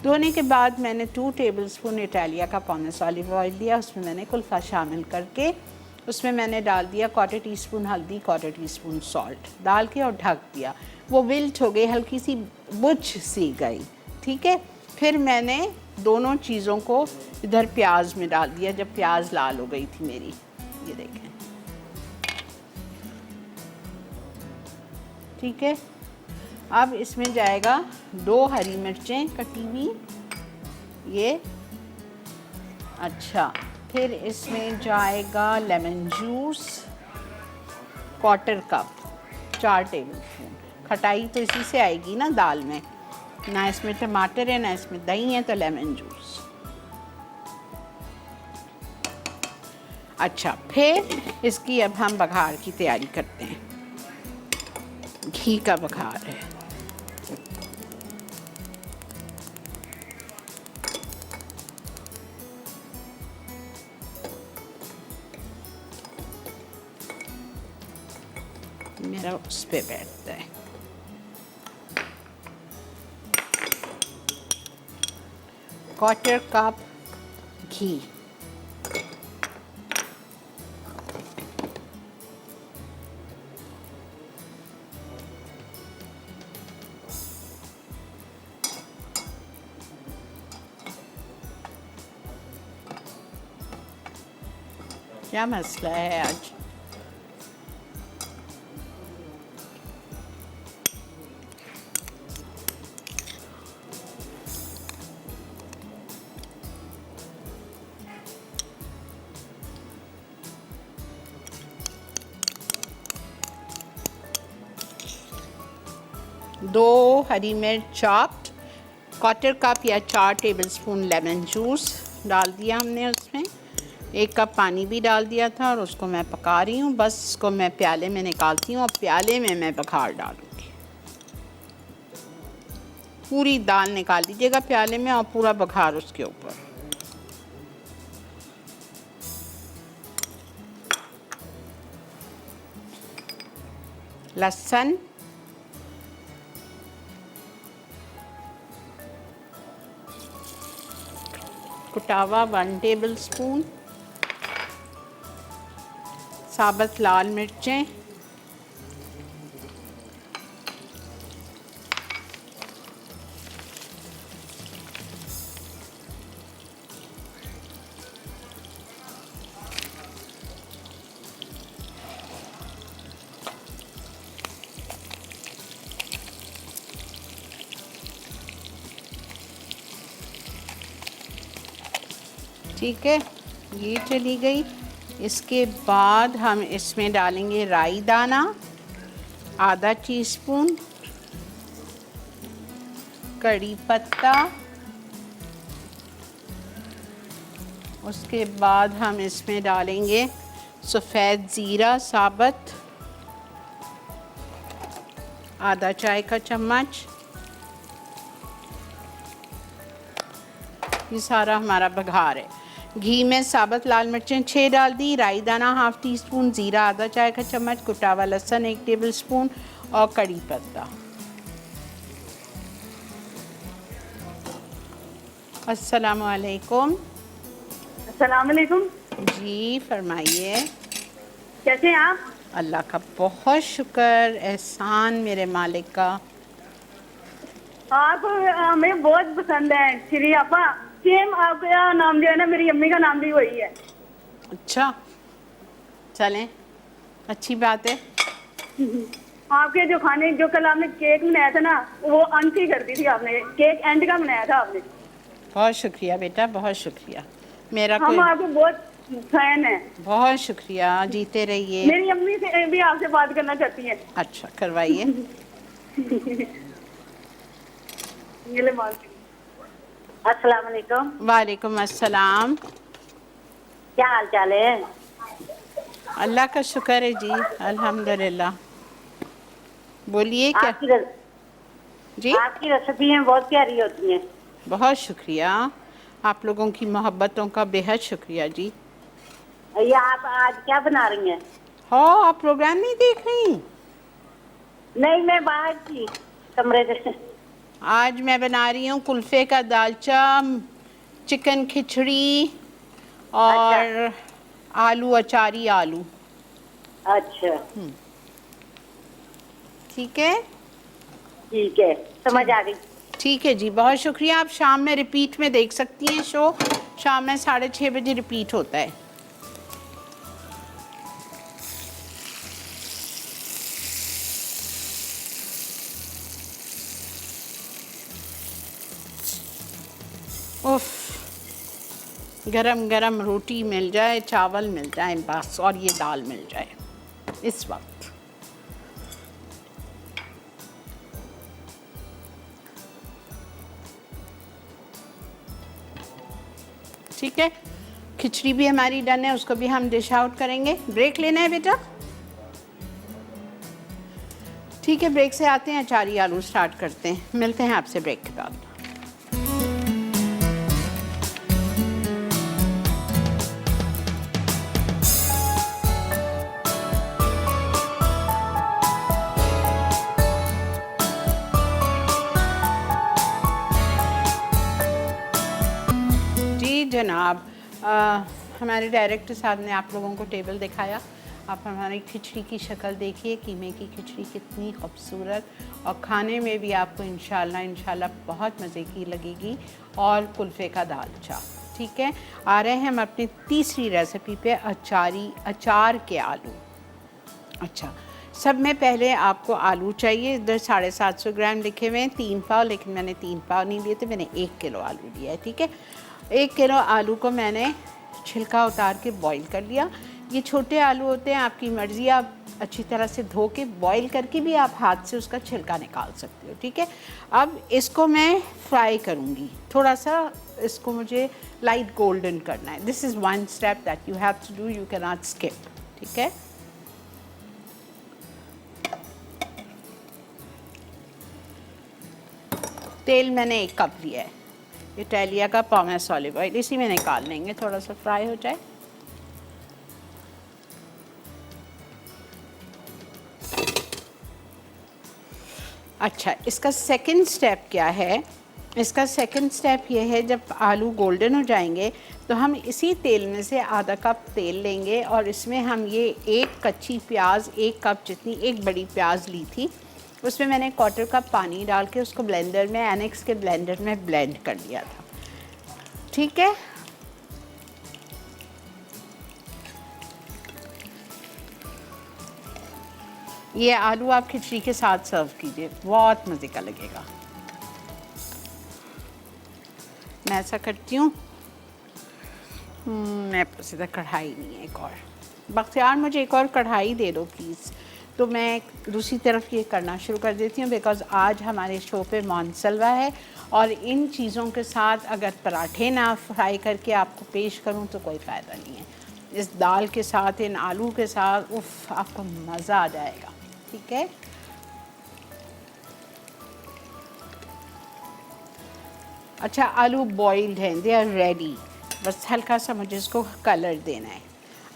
धोने के बाद मैंने 2 टेबलस्पून इटालिया का पॉमेस ऑलिव ऑयल लिया, उसमें मैंने कुल्फ़ा शामिल करके उसमें मैंने डाल दिया 1/4 टीस्पून हल्दी, 1/4 टीस्पून सॉल्ट डाल के और ढक दिया। वो विल्ट हो गई, हल्की सी बुझ सी गई, ठीक है। फिर मैंने दोनों चीज़ों को इधर प्याज में डाल दिया जब प्याज लाल हो गई थी मेरी, ये देखें, ठीक है। अब इसमें जाएगा 2 हरी मिर्चें कटी हुई, ये अच्छा। फिर इसमें जाएगा लेमन जूस 1/4 कप, 4 टेबलस्पून। खटाई तो इसी से आएगी ना दाल में, ना इसमें टमाटर है ना इसमें दही है, तो लेमन जूस। अच्छा, फिर इसकी अब हम बघार की तैयारी करते हैं। घी का बघार है, मेरा उस पे बैठता है। क्वार्टर कप घी, क्या मसला है आज? 2 हरी मिर्च चॉप्ड, 1/4 कप या 4 टेबलस्पून लेमन जूस डाल दिया हमने उसमें, 1 कप पानी भी डाल दिया था और उसको मैं पका रही हूँ। बस इसको मैं प्याले में निकालती हूँ और प्याले में मैं बघार डालूँगी। पूरी दाल निकाल दीजिएगा प्याले में और पूरा बघार उसके ऊपर। लहसुन, कुटावा 1 टेबलस्पून, साबुत लाल मिर्चें, ठीक है, ये चली गई। इसके बाद हम इसमें डालेंगे राई दाना आधा टीस्पून, कड़ी पत्ता, उसके बाद हम इसमें डालेंगे सफ़ेद ज़ीरा साबुत आधा चाय का चम्मच। ये सारा हमारा बघार है। घी में साबुत लाल मिर्चें 6 डाल दी, राई दाना ½ टीस्पून, ज़ीरा आधा चाय का चम्मच, कुटा हुआ लहसुन 1 टेबलस्पून और कड़ी पत्ता। अस्सलामु अलैकुम। अस्सलाम वालेकुम। जी फरमाइए। कैसे हैं आप? अल्लाह का बहुत शुक्र, एहसान मेरे मालिक का। आप हमें बहुत पसंद है श्री आपा। सेम आपका नाम जो है ना, मेरी अम्मी का नाम भी वही है। अच्छा, चलें, अच्छी बात है। आपके जो खाने, जो कल आपने केक बनाया था ना, वो अंत ही कर दी थी आपने। केक एंड का बनाया था आपने। बहुत शुक्रिया बेटा, बहुत शुक्रिया। मेरा हम कोई आपको बहुत फैन है। बहुत शुक्रिया, जीते रहिए। मेरी अम्मी से भी आपसे बात करना चाहती है। अच्छा, करवाइए। ये ले बात। अस्सलाम वालेकुम। वालेकुम अस्सलाम। क्या हाल चाल है? अल्लाह का शुक्र है जी, अल्हम्दुलिल्लाह। बोलिए क्या? जी, आपकी रेसिपी बहुत प्यारी होती हैं। बहुत शुक्रिया, आप लोगों की मोहब्बतों का बेहद शुक्रिया जी। ये आप आज क्या बना रही हैं? हो, आप प्रोग्राम नहीं देख रही? नहीं, मैं बाहर थी कमरे से। आज मैं बना रही हूँ कुल्फ़े का दालचा, चिकन खिचड़ी और आलू अचारी आलू। अच्छा, ठीक है, ठीक है, समझ आ गई। ठीक है जी, बहुत शुक्रिया। आप शाम में रिपीट में देख सकती हैं शो। शाम में 6:30 बजे रिपीट होता है। उफ, गरम गरम रोटी मिल जाए, चावल मिल जाए बस, और ये दाल मिल जाए इस वक्त। ठीक है, खिचड़ी भी हमारी डन है, उसको भी हम डिश आउट करेंगे। ब्रेक लेना है बेटा? ठीक है, ब्रेक से आते हैं, अचारी आलू स्टार्ट करते हैं। मिलते हैं आपसे ब्रेक के बाद। जनाब, हमारे डायरेक्टर साहब ने आप लोगों को टेबल दिखाया। आप हमारी खिचड़ी की शक्ल देखिए, कीमे की खिचड़ी कितनी खूबसूरत, और खाने में भी आपको इंशाल्लाह बहुत मज़े की लगेगी। और कुल्फ़े का दालचा। ठीक है, आ रहे हैं हम अपनी तीसरी रेसिपी पे, अचार के आलू। अच्छा, सब में पहले आपको आलू चाहिए। इधर 750 ग्राम लिखे हुए हैं, 3 पाव, लेकिन मैंने 3 पाव नहीं लिए थे, मैंने 1 किलो आलू लिया है। ठीक है, 1 किलो आलू को मैंने छिलका उतार के बॉईल कर लिया। ये छोटे आलू होते हैं, आपकी मर्ज़ी, आप अच्छी तरह से धो के बॉईल करके भी आप हाथ से उसका छिलका निकाल सकते हो, ठीक है। अब इसको मैं फ्राई करूँगी, थोड़ा सा इसको मुझे लाइट गोल्डन करना है। This is one step that you have to do, you can not skip, ठीक है। तेल मैंने 1 कप लिया है, इटालिया का पॉमेस ऑलिव ऑयल, इसी में निकाल लेंगे, थोड़ा सा फ्राई हो जाए। अच्छा, इसका सेकंड स्टेप क्या है? इसका सेकंड स्टेप ये है, जब आलू गोल्डन हो जाएंगे तो हम इसी तेल में से आधा कप तेल लेंगे और इसमें हम ये 1 कच्ची प्याज, 1 कप जितनी, 1 बड़ी प्याज ली थी, उसमें मैंने 1/4 कप पानी डाल के उसको ब्लेंडर में, एनेक्स के ब्लेंडर में ब्लेंड कर लिया था, ठीक है। ये आलू आप खिचड़ी के साथ सर्व कीजिए, बहुत मज़े का लगेगा। मैं ऐसा करती हूँ, मेरे पास इधर कढ़ाई नहीं है एक और। बख्तियार, मुझे एक और कढ़ाई दे दो प्लीज़। तो मैं दूसरी तरफ ये करना शुरू कर देती हूँ, बिकॉज़ आज हमारे शो पे मोनसलवा है और इन चीज़ों के साथ अगर पराठे ना फ्राई करके आपको पेश करूँ तो कोई फ़ायदा नहीं है। इस दाल के साथ, इन आलू के साथ, उफ़, आपको मज़ा आ जाएगा, ठीक है। अच्छा, आलू बॉइल्ड हैं, दे आर रेडी, बस हल्का सा मुझे इसको कलर देना है।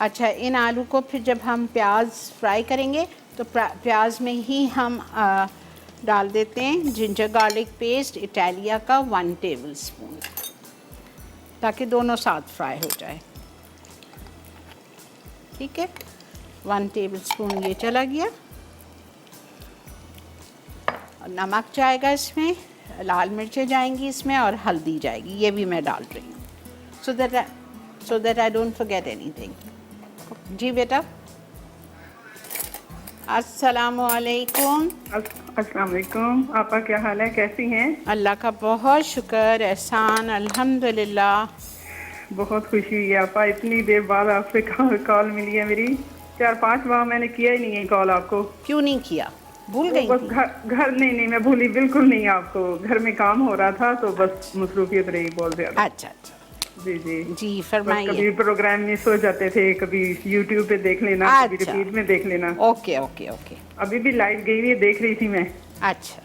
अच्छा, इन आलू को फिर जब हम प्याज फ्राई करेंगे तो प्याज में ही हम डाल देते हैं जिंजर गार्लिक पेस्ट इटालिया का 1 टेबलस्पून, ताकि दोनों साथ फ्राई हो जाए, ठीक है। 1 टेबलस्पून ये चला गया, और नमक जाएगा इसमें, लाल मिर्चें जाएंगी इसमें और हल्दी जाएगी, ये भी मैं डाल रही हूँ, so that I don't forget anything. जी बेटा, अस्सलाम वालेकुम। अस्सलाम वालेकुम। आपका क्या हाल है, कैसी हैं? अल्लाह का बहुत शुक्र, एहसान, अल्हम्दुलिल्लाह। बहुत खुशी हुई है आपा, इतनी देर बाद आपसे कॉल मिली है मेरी। 4-5 बार मैंने किया ही नहीं है कॉल आपको। क्यों नहीं किया, भूल गई बस थी? घर नहीं, मैं भूली बिल्कुल नहीं आपको। घर में काम हो रहा था तो बस मसरूफियत रही बहुत ज्यादा। अच्छा, जी जी जी बस फरमाइए। कभी प्रोग्राम मिस हो जाते थे, कभी यूट्यूब पे देख लेना, कभी अच्छा। रिपीट में देख लेना। ओके ओके ओके, अभी भी लाइव गई हुई है, देख रही थी मैं। अच्छा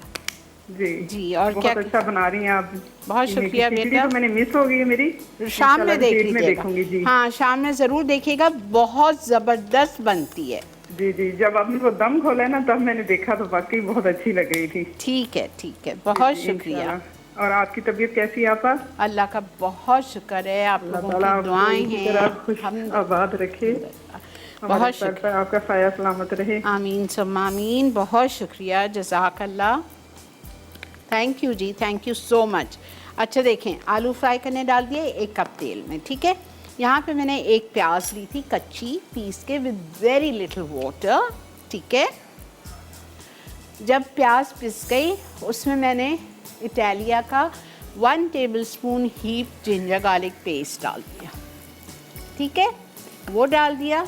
जी जी, और बहुत क्या? अच्छा बना रही हैं आप। बहुत शुक्रिया खिचड़ी बेटा। तो मैंने मिस हो गई है मेरी, शाम में इंशाल्लाह देख रिपीट में लीजिएगा। देखूंगी जी। हाँ, शाम में ज़रूर देखिएगा, बहुत ज़बरदस्त बनती है। जी जी, जब आपने वो दम खोला ना तब मैंने देखा तो वाकई बहुत अच्छी लग रही थी। ठीक है, बहुत जी, शुक्रिया। इंशाल्लाह। और आपकी तबीयत कैसी है आपा? अल्लाह का बहुत शुक्र है, आप अल्लाह लोगों ताला की आपको दुआएं इसी तरह हैं, खुश हम आबाद रखे, हमारे बहुत सर शुक्र। पर आपका साया सलामत रहे। आमीन सुम्मा आमीन, बहुत शुक्रिया, जज़ाकल्लाह, थैंक यू जी, थैंक यू सो मच। अच्छा देखें, आलू फ्राई करने डाल दिए 1 कप तेल में, ठीक है। यहाँ पे मैंने 1 प्याज ली थी कच्ची, पीस के विद वेरी लिटिल वाटर, ठीक है। जब प्याज पिस गई उसमें मैंने इटालिया का 1 tablespoon heap ginger garlic paste डाल दिया, ठीक है, वो डाल दिया।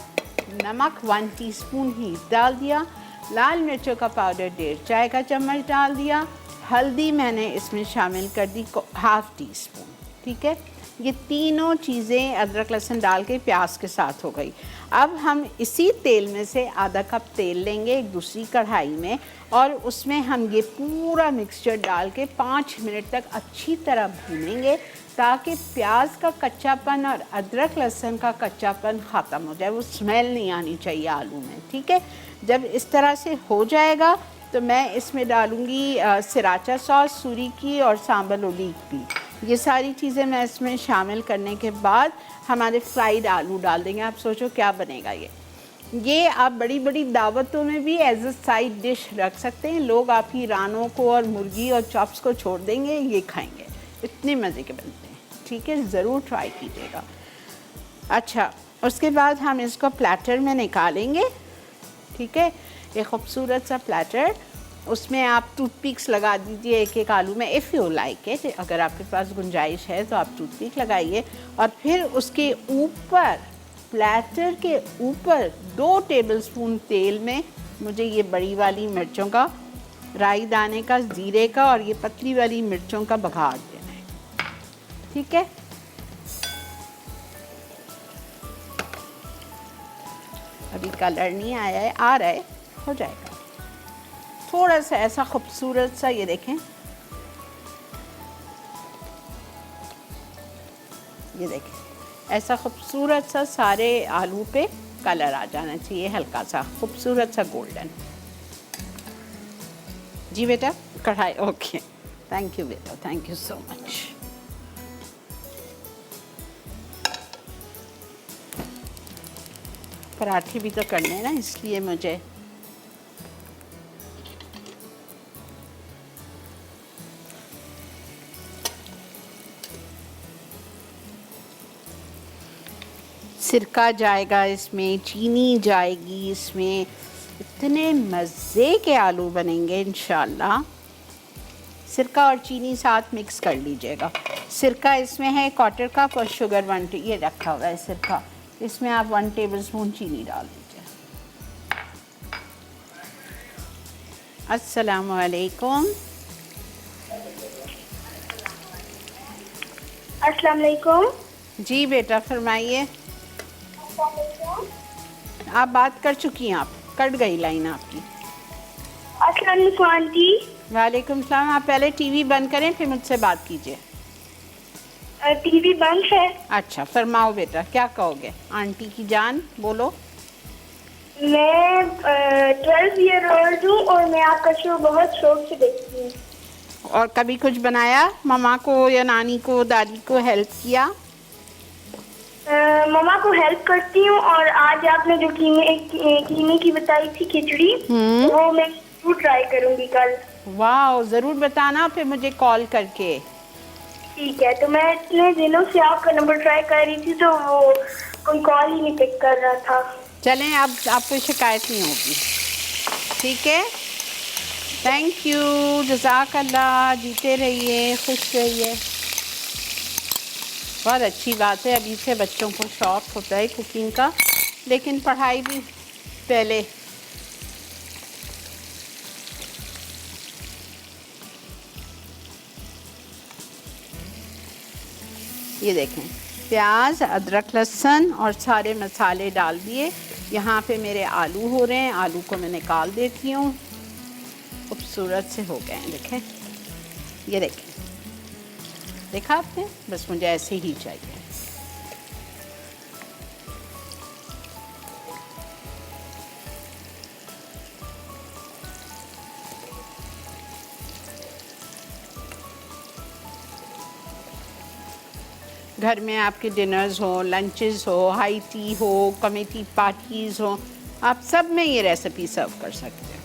नमक 1 टीस्पून हीप डाल दिया। लाल मिर्चों का पाउडर 1.5 चाय का चम्मच डाल दिया। हल्दी मैंने इसमें शामिल कर दी 1/2 टीस्पून, ठीक है। ये तीनों चीज़ें अदरक लहसुन डाल के प्याज के साथ हो गई। अब हम इसी तेल में से आधा कप तेल लेंगे एक दूसरी कढ़ाई में, और उसमें हम ये पूरा मिक्सचर डाल के 5 मिनट तक अच्छी तरह भूनेंगे, ताकि प्याज का कच्चापन और अदरक लहसुन का कच्चापन ख़त्म हो जाए, वो स्मेल नहीं आनी चाहिए आलू में, ठीक है। जब इस तरह से हो जाएगा तो मैं इसमें डालूँगी सिराचा सॉस, सूरी की और सांबर ओलीग भी। ये सारी चीज़ें मैं इसमें शामिल करने के बाद हमारे फ्राइड आलू डाल देंगे। आप सोचो क्या बनेगा ये आप बड़ी बड़ी दावतों में भी एज अ साइड डिश रख सकते हैं। लोग आपकी रानों को और मुर्गी और चॉप्स को छोड़ देंगे, ये खाएंगे, इतने मज़े के बनते हैं, ठीक है, ज़रूर ट्राई कीजिएगा। अच्छा, उसके बाद हम इसको प्लेटर में निकालेंगे, ठीक है, एक खूबसूरत सा प्लेटर। उसमें आप टूथपिक्स लगा दीजिए एक आलू में, इफ़ यू लाइक इट, अगर आपके पास गुंजाइश है तो आप टूथपिक लगाइए, और फिर उसके ऊपर प्लेटर के ऊपर 2 टेबलस्पून तेल में मुझे ये बड़ी वाली मिर्चों का, राई दाने का, ज़ीरे का और ये पतली वाली मिर्चों का बघार देना है। ठीक है, अभी कलर नहीं आया है, आ रहा है, हो जाएगा। थोड़ा सा ऐसा खूबसूरत सा, ये देखें, ये देखें, ऐसा खूबसूरत सा सारे आलू पे कलर आ जाना चाहिए, हल्का सा खूबसूरत सा गोल्डन। जी बेटा, कढ़ाई, ओके, थैंक यू बेटा, थैंक यू सो मच। पराठे भी तो करने हैं ना, इसलिए मुझे सिरका जाएगा इसमें, चीनी जाएगी इसमें, इतने मज़े के आलू बनेंगे इंशाल्लाह। सिरका और चीनी साथ मिक्स कर लीजिएगा। सिरका इसमें है 1/4 कप और शुगर 1 ये रखा हुआ है सिरका, इसमें आप 1 टेबलस्पून चीनी डाल दीजिए। अस्सलामु अलैकुम। अस्सलाम वालेकुम। जी बेटा फरमाइए। आप बात कर चुकी हैं, आप कट गई लाइन आपकी। अस्सलाम वालेकुम आंटी। वालेकुम सलाम। आप पहले टीवी बंद करें फिर मुझसे बात कीजिए। टीवी बंद है। अच्छा फरमाओ बेटा, क्या कहोगे? आंटी की जान बोलो। मैं 12 ईयर ओल्ड हूँ और मैं आपका शो बहुत शौक से देखती हूँ। और कभी कुछ बनाया, मम्मा को या नानी को, दादी को हेल्प किया? मम्मा को हेल्प करती हूँ और आज आपने जो कीमे की बताई थी खिचड़ी, वो मैं जरूर ट्राई करूँगी कल। वाह, ज़रूर बताना फिर मुझे कॉल करके। ठीक है, तो मैं इतने दिनों से आपका नंबर ट्राई कर रही थी तो वो कोई कॉल ही नहीं पिक कर रहा था। चलें, अब आपको शिकायत नहीं होगी। ठीक है, थैंक यू, जज़ाकल्लाह। जीते रहिए, खुश रहिए। बहुत अच्छी बात है, अभी से बच्चों को शौक़ होता है कुकिंग का, लेकिन पढ़ाई भी पहले। ये देखें, प्याज, अदरक, लहसुन और सारे मसाले डाल दिए। यहाँ पे मेरे आलू हो रहे हैं, आलू को मैं निकाल देती हूँ। खूबसूरत से हो गए हैं, देखें, ये देखें, देखा आपने? बस मुझे ऐसे ही चाहिए। घर में आपके डिनर्स हो, लंचेस हो, हाई टी हो, कमेटी पार्टीज़ हो, आप सब में ये रेसिपी सर्व कर सकते हैं।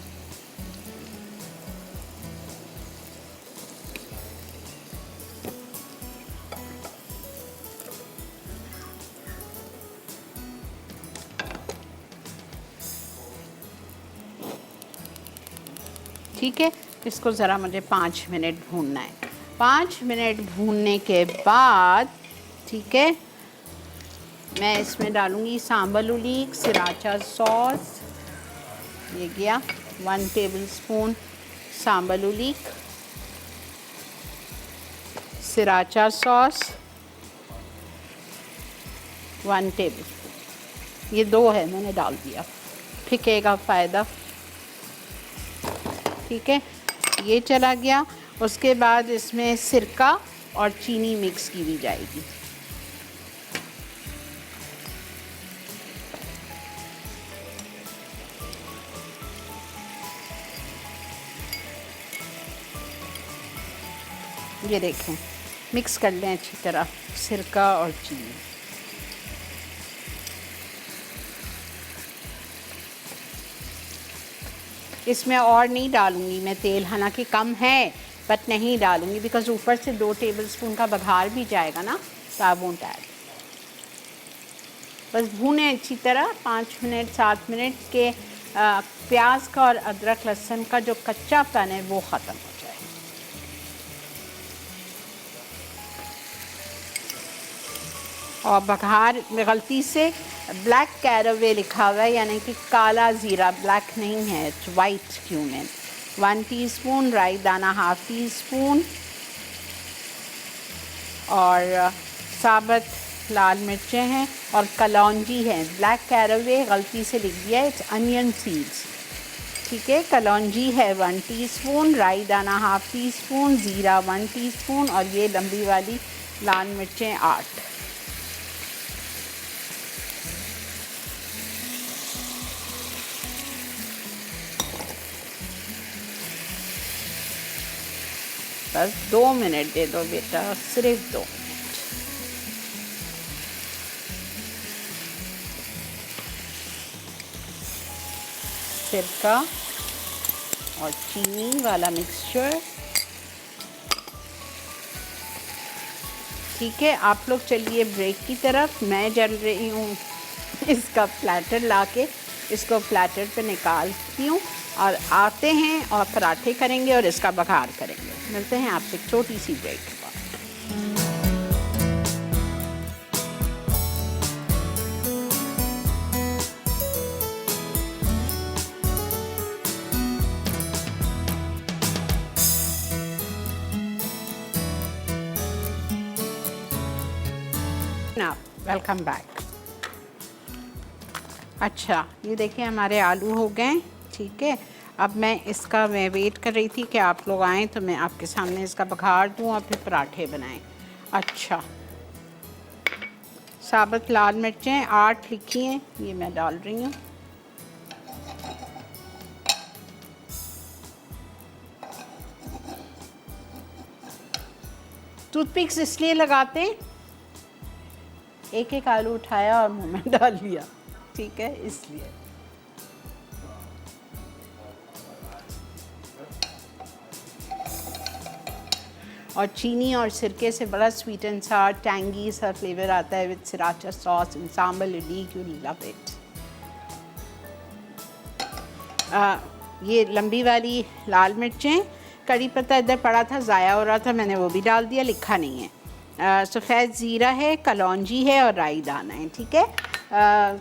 ठीक है, इसको ज़रा मुझे 5 मिनट भूनना है। 5 मिनट भूनने के बाद, ठीक है, मैं इसमें डालूँगी सांबर उलीक, सिराचा सॉस, ये गया 1 tablespoon sambar उलीक, sriracha sauce 1 tablespoon, ये 2 है मैंने डाल दिया, फिकेगा फ़ायदा। ठीक है, ये चला गया। उसके बाद इसमें सिरका और चीनी मिक्स की भी जाएगी। ये देखें, मिक्स कर लें अच्छी तरह सिरका और चीनी। इसमें और नहीं डालूँगी मैं तेल, हालांकि कम है बट नहीं डालूँगी, बिकॉज ऊपर से 2 टेबलस्पून का बघार भी जाएगा ना, तो आई वोंट ऐड। बस भूनें अच्छी तरह 5 मिनट 7 मिनट के प्याज का और अदरक लहसुन का जो कच्चापन है वो ख़त्म हो जाए। और बघार गलती से ब्लैक कैरवे लिखा हुआ है, यानी कि काला ज़ीरा, ब्लैक नहीं है, इट्स वाइट क्यूमिन। 1 टीस्पून राई दाना, हाफ टी स्पून, और साबुत लाल मिर्चें हैं और कलौंजी है। ब्लैक कैरवे गलती से लिख दिया, इट्स अनियन सीड्स, ठीक है। कलौंजी है 1 टीस्पून, राई दाना हाफ टी स्पून, ज़ीरा 1 टीस्पून, और ये लंबी वाली लाल मिर्चें 8। बस 2 मिनट दे दो बेटा, सिर्फ 2 मिनट। सिरका और चीनी वाला मिक्सचर, ठीक है। आप लोग चलिए ब्रेक की तरफ, मैं चल रही हूँ इसका प्लेटर लाके, इसको प्लेटर पे निकालती हूँ और आते हैं और पराठे करेंगे और इसका बघार करेंगे। मिलते हैं आपसे एक छोटी सी ब्रेक के बाद। Welcome back. अच्छा, ये देखिए हमारे आलू हो गए, ठीक है। अब मैं वेट कर रही थी कि आप लोग आएँ तो मैं आपके सामने इसका बघार दूँ और फिर पराठे बनाएं। अच्छा, साबुत लाल मिर्चें 8 लिखी हैं, ये मैं डाल रही हूँ। टूथपिक्स इसलिए लगाते हैं, एक एक आलू उठाया और मुंह में डाल लिया, ठीक है, इसलिए। और चीनी और सिरके से बड़ा स्वीट एंड सार टैंगी सा फ्लेवर आता है with sriracha sauce and sambar idli, you love it. ये लंबी वाली लाल मिर्चें, कड़ी पत्ता इधर पड़ा था, ज़ाया हो रहा था, मैंने वो भी डाल दिया, लिखा नहीं है। सफ़ेद ज़ीरा है, कलौंजी है और राई दाना है, ठीक है।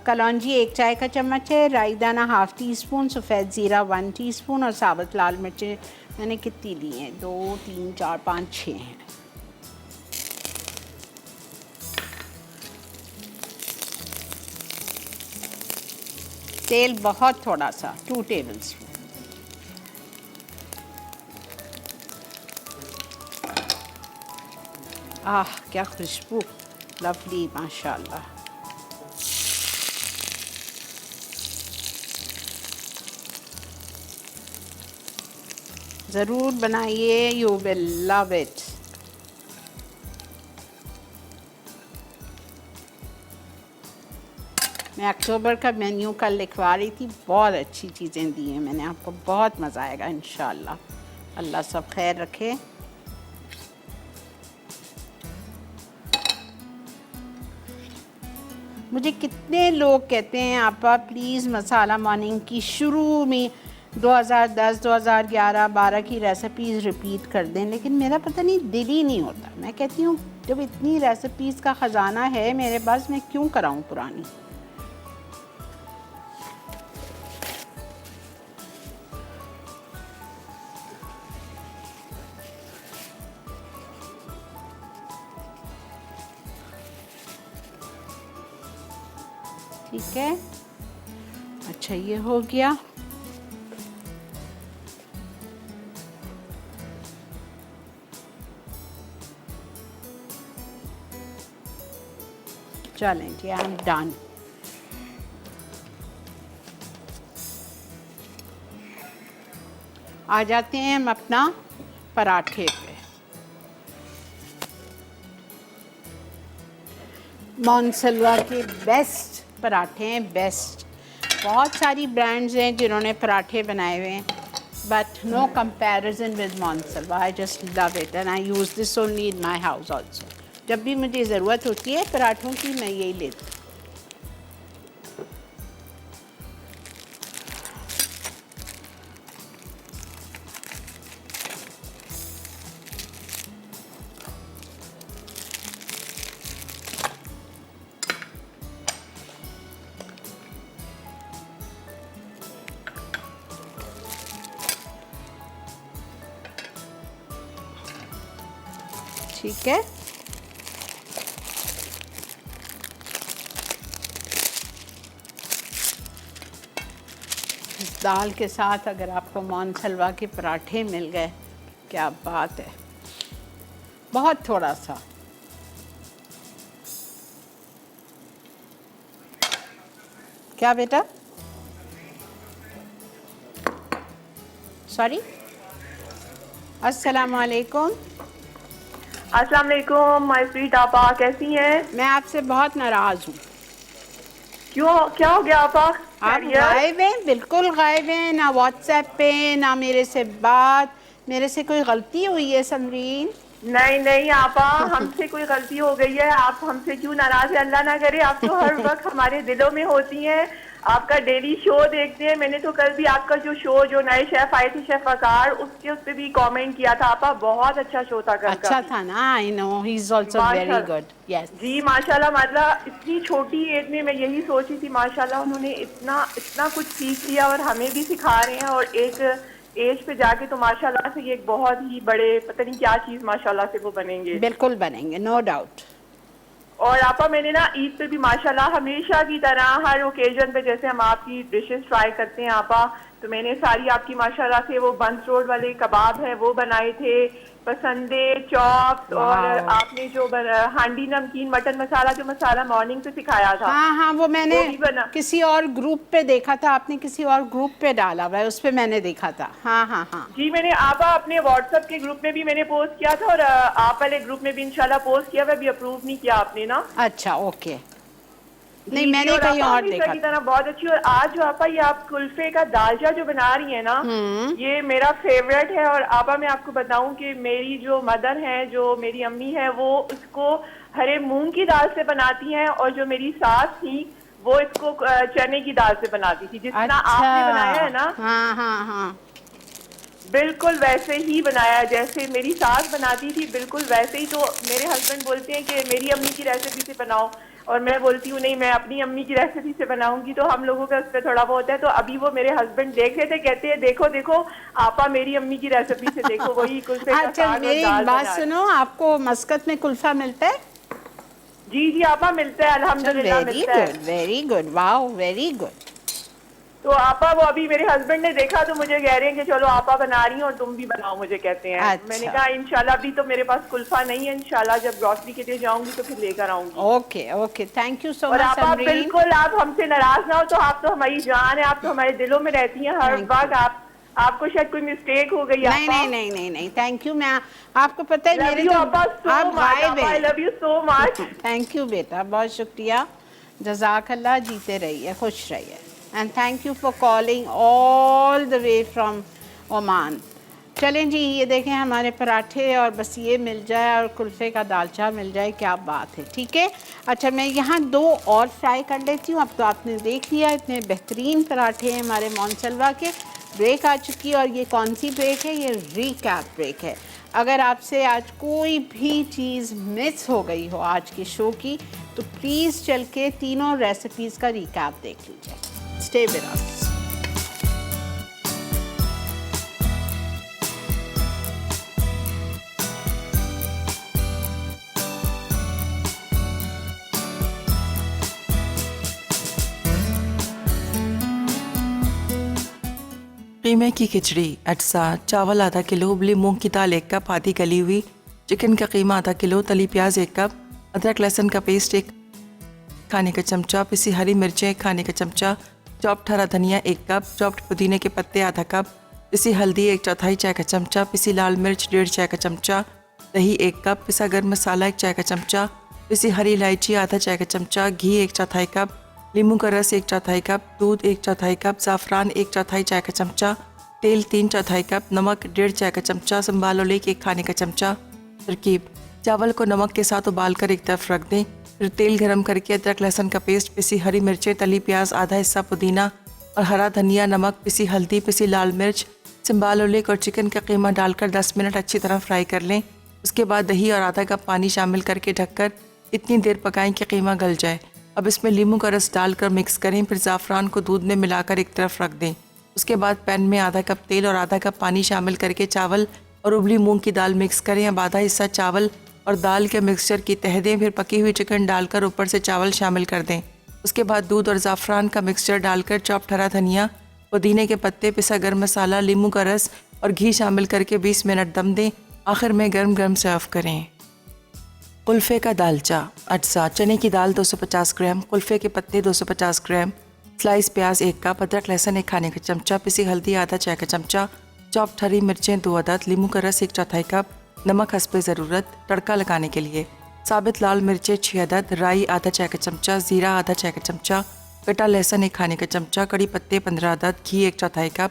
कलौंजी 1 चाय का चम्मच है, राई दाना हाफ टी स्पून, सफ़ेद ज़ीरा 1 टीस्पून और साबुत लाल मिर्चें मैंने कितनी ली हैं, 2 3 4 5 6 हैं। तेल बहुत थोड़ा सा, 2 टेबल स्पून। आह क्या खुशबू, लवली, माशाल्लाह। ज़रूर बनाइए, यू विल लव इट। मैं अक्टूबर का मेन्यू कल लिखवा रही थी, बहुत अच्छी चीज़ें दी हैं मैंने आपको, बहुत मज़ा आएगा इंशाल्लाह। अल्लाह सब खैर रखे। मुझे कितने लोग कहते हैं आपा प्लीज़ मसाला मॉर्निंग की शुरू में 2010, 2011, 12 की रेसिपीज़ रिपीट कर दें, लेकिन मेरा पता नहीं दिल ही नहीं होता। मैं कहती हूँ जब इतनी रेसिपीज़ का ख़जाना है मेरे पास, मैं क्यों कराऊँ पुरानी। ठीक है, अच्छा ये हो गया। चलें जी, आई एम डन। आ जाते हैं हम अपना पराठे पे। मोनसलवा के बेस्ट पराठे हैं, बेस्ट। बहुत सारी ब्रांड्स हैं जिन्होंने पराठे बनाए हुए हैं, but no comparison with Monsalwa. I just love it and I use this only in my house also. जब भी मुझे ज़रूरत होती है पराठों की, मैं यही लेती हूँ। ठीक है। इस दाल के साथ अगर आपको मोनसलवा के पराठे मिल गए, क्या बात है। बहुत थोड़ा सा, क्या बेटा, सॉरी, अस्सलाम वालेकुम। अस्सलाम वालेकुम माय स्वीट आपा, कैसी हैं? मैं आपसे बहुत नाराज हूँ। क्यों, क्या हो गया आपा? आप गायब हैं, बिल्कुल गायब हैं, ना व्हाट्सएप पे ना मेरे से बात। मेरे से कोई गलती हुई है समरीन? नहीं नहीं आपा, हमसे कोई गलती हो गई है, आप हमसे क्यों नाराज है? अल्लाह ना करे, आप तो हर वक्त हमारे दिलों में होती हैं। आपका डेली शो देखते हैं। मैंने तो कल भी आपका जो शो, जो नए शेफ आए थे शेफ वकार, उसके उस पे भी कमेंट किया था आपा, बहुत अच्छा शो था कल का। अच्छा था ना? I know, he is also very good. Yes जी माशाल्लाह, मतलब इतनी छोटी एज में मैं यही सोची थी, माशाल्लाह उन्होंने इतना इतना कुछ सीख लिया और हमें भी सिखा रहे हैं, और एक एज पे जाके तो माशाल्लाह से ये एक बहुत ही बड़े, पता नहीं क्या चीज माशाल्लाह से वो बनेंगे। बिल्कुल बनेंगे, नो डाउट। और आपा मैंने ना ईद पे भी माशाल्लाह हमेशा की तरह हर ओकेजन पे जैसे हम आपकी डिशेस ट्राई करते हैं आपा, तो मैंने सारी आपकी माशाल्लाह से वो बंस रोड वाले कबाब है वो बनाए थे, पसंदे, चॉप्स, और आपने जो हांडी नमकीन मटन मसाला, जो मसाला मॉर्निंग से सिखाया था। हाँ हाँ, वो मैंने वो भी बना। किसी और ग्रुप पे देखा था, आपने किसी और ग्रुप पे डाला हुआ है, उस पे मैंने देखा था। हाँ हाँ हाँ जी, मैंने आपा अपने व्हाट्सएप के ग्रुप में भी मैंने पोस्ट किया था, और आप वाले ग्रुप में भी इंशाल्लाह पोस्ट किया, वह भी अप्रूव नहीं किया आपने ना। अच्छा ओके, नहीं मैंने कहीं और देखा की तरह बहुत अच्छी। और आज जो आपा ये आप कुल्फे का दालचा जो बना रही है ना, ये मेरा फेवरेट है। और आपा मैं आपको बताऊं कि मेरी जो मदर है, जो मेरी अम्मी है, वो उसको हरे मूंग की दाल से बनाती हैं, और जो मेरी सास थी वो इसको चने की दाल से बनाती थी। जितना आपने बनाया है ना, हाँ हाँ हाँ, बिल्कुल वैसे ही बनाया जैसे मेरी सास बनाती थी, बिल्कुल वैसे ही। तो मेरे हस्बैंड बोलते हैं कि मेरी अम्मी की रेसिपी से बनाओ, और मैं बोलती हूँ नहीं, मैं अपनी अम्मी की रेसिपी से बनाऊंगी। तो हम लोगों का उस पर थोड़ा बहुत है। तो अभी वो मेरे हस्बैंड देख रहे थे, कहते हैं देखो देखो आपा मेरी अम्मी की रेसिपी से देखो वही कुल्फे का अच्छा साग और मेरी दाल बात बना रही। सुनो, आपको मस्कत में कुल्फा मिलता है? जी जी आपा मिलता है, अल्हम्दुलिल्लाह वेरी मिलता है। Good, very good, wow very good. तो आपा वो अभी मेरे हस्बैंड ने देखा तो मुझे कह रहे हैं कि चलो आपा बना रही हो और तुम भी बनाओ, मुझे कहते हैं। अच्छा। मैंने कहा इंशाल्लाह, अभी तो मेरे पास कुल्फा नहीं है, इंशाल्लाह जब ग्रोसरी के लिए जाऊंगी तो फिर लेकर आऊंगी। ओके ओके, थैंक यू सो और मच आपा समरीन। बिल्कुल आप हमसे नाराज ना हो, तो आप तो हमारी जान है, आप तो हमारे दिलों में रहती हैं हर वक्त। आपको शायद कोई मिस्टेक हो गई। नहीं नहीं नहीं नहीं नहीं, थैंक यू। मैं आपको पता है मेरे तो आप गायब हैं। I love you so much. Thank you बेटा, बहुत शुक्रिया, जज़ाकल्लाह, जीते रहिए, खुश रहिए, and thank you for calling all the way from Oman. चलें जी, ये देखें हमारे पराठे, और बस ये मिल जाए और कुल्फ़े का दालचा मिल जाए, क्या बात है। ठीक है, अच्छा मैं यहाँ 2 और फ्राई कर लेती हूँ। अब तो आपने देख लिया इतने बेहतरीन पराठे हैं हमारे मोनसलवा के। ब्रेक आ चुकी है, और ये कौन सी ब्रेक है? ये रिकैप ब्रेक है। अगर आपसे आज कोई भी चीज़ मिस हो गई हो आज के शो की, तो प्लीज़ चल के तीनों रेसिपीज़ का रिकैप देख लीजिए। Stay with us. कीमे की खिचड़ी, अटसा, चावल आधा किलो, उबली मूंग की दाल 1 कप, आधी गली हुई, चिकन का कीमा आधा किलो, तली प्याज 1 कप, अदरक लहसुन का पेस्ट 1 खाने का चमचा, पिसी हरी मिर्चें 1 खाने का चमचा, चॉप्ड हरा धनिया 1 कप, चॉप्ड पुदीने के पत्ते आधा कप, पिसी हल्दी 1/4 चाय का चमचा, पिसी लाल मिर्च 1.5 चाय का चमचा, दही 1 कप, पिसा गर्म मसाला 1 चाय का चमचा, पिसी हरी इलायची आधा चाय का चमचा, घी 1/4 कप, नींबू का रस 1/4 कप, दूध 1/4 कप, ज़ाफ़रान 1/4 चाय का चमचा, तेल 3/4 कप, नमक 1.5 चाय का चमचा, संभाल ओले 1 खाने का चमचा। तरकीब: चावल को नमक के साथ उबालकर एक तरफ रख दें, फिर तेल गरम करके अदरक लहसुन का पेस्ट, पिसी हरी मिर्चें, तली प्याज, आधा हिस्सा पुदीना और हरा धनिया, नमक, पिसी हल्दी, पिसी लाल मिर्च, संभाल ओले और चिकन का कीमा डालकर 10 मिनट अच्छी तरह फ्राई कर लें। उसके बाद दही और आधा कप पानी शामिल करके ढककर इतनी देर पकाएं कि कीमा गल जाए। अब इसमें नींबू का रस डालकर मिक्स करें, फिर ज़ाफ़रान को दूध में मिलाकर एक तरफ रख दें। उसके बाद पैन में आधा कप तेल और आधा कप पानी शामिल करके चावल और उबली मूंग की दाल मिक्स करें। अब आधा हिस्सा चावल और दाल के मिक्सचर की तह दें। फिर पकी हुई चिकन डालकर ऊपर से चावल शामिल कर दें। उसके बाद दूध और ज़ाफ़रान का मिक्सचर डालकर चॉप्ड हरा धनिया, पुदीने के पत्ते, पिसा गर्म मसाला, नींबू का रस और घी शामिल करके 20 मिनट दम दें। आखिर में गर्म गर्म सर्व करें। कुल्फ़े का दालचा। अज्जा: चने की दाल 250 ग्राम, कुल्फ़े के पत्ते 250 ग्राम, स्लाइस प्याज 1 कप, अदरक लहसुन 1 खाने का चमचा, पिसी हल्दी आधा चाय का चमचा, चॉप्ड हरी मिर्चें 2 अदद, नींबू का रस 1/4 कप, नमक हस्बे ज़रूरत। तड़का लगाने के लिए साबित लाल मिर्चें 6 अदद, राई आधा चाय का चमचा, ज़ीरा आधा चाय का चमचा, कटा लहसुन 1 खाने का चमचा, कड़ी पत्ते 15 अदद, घी 1/4 कप।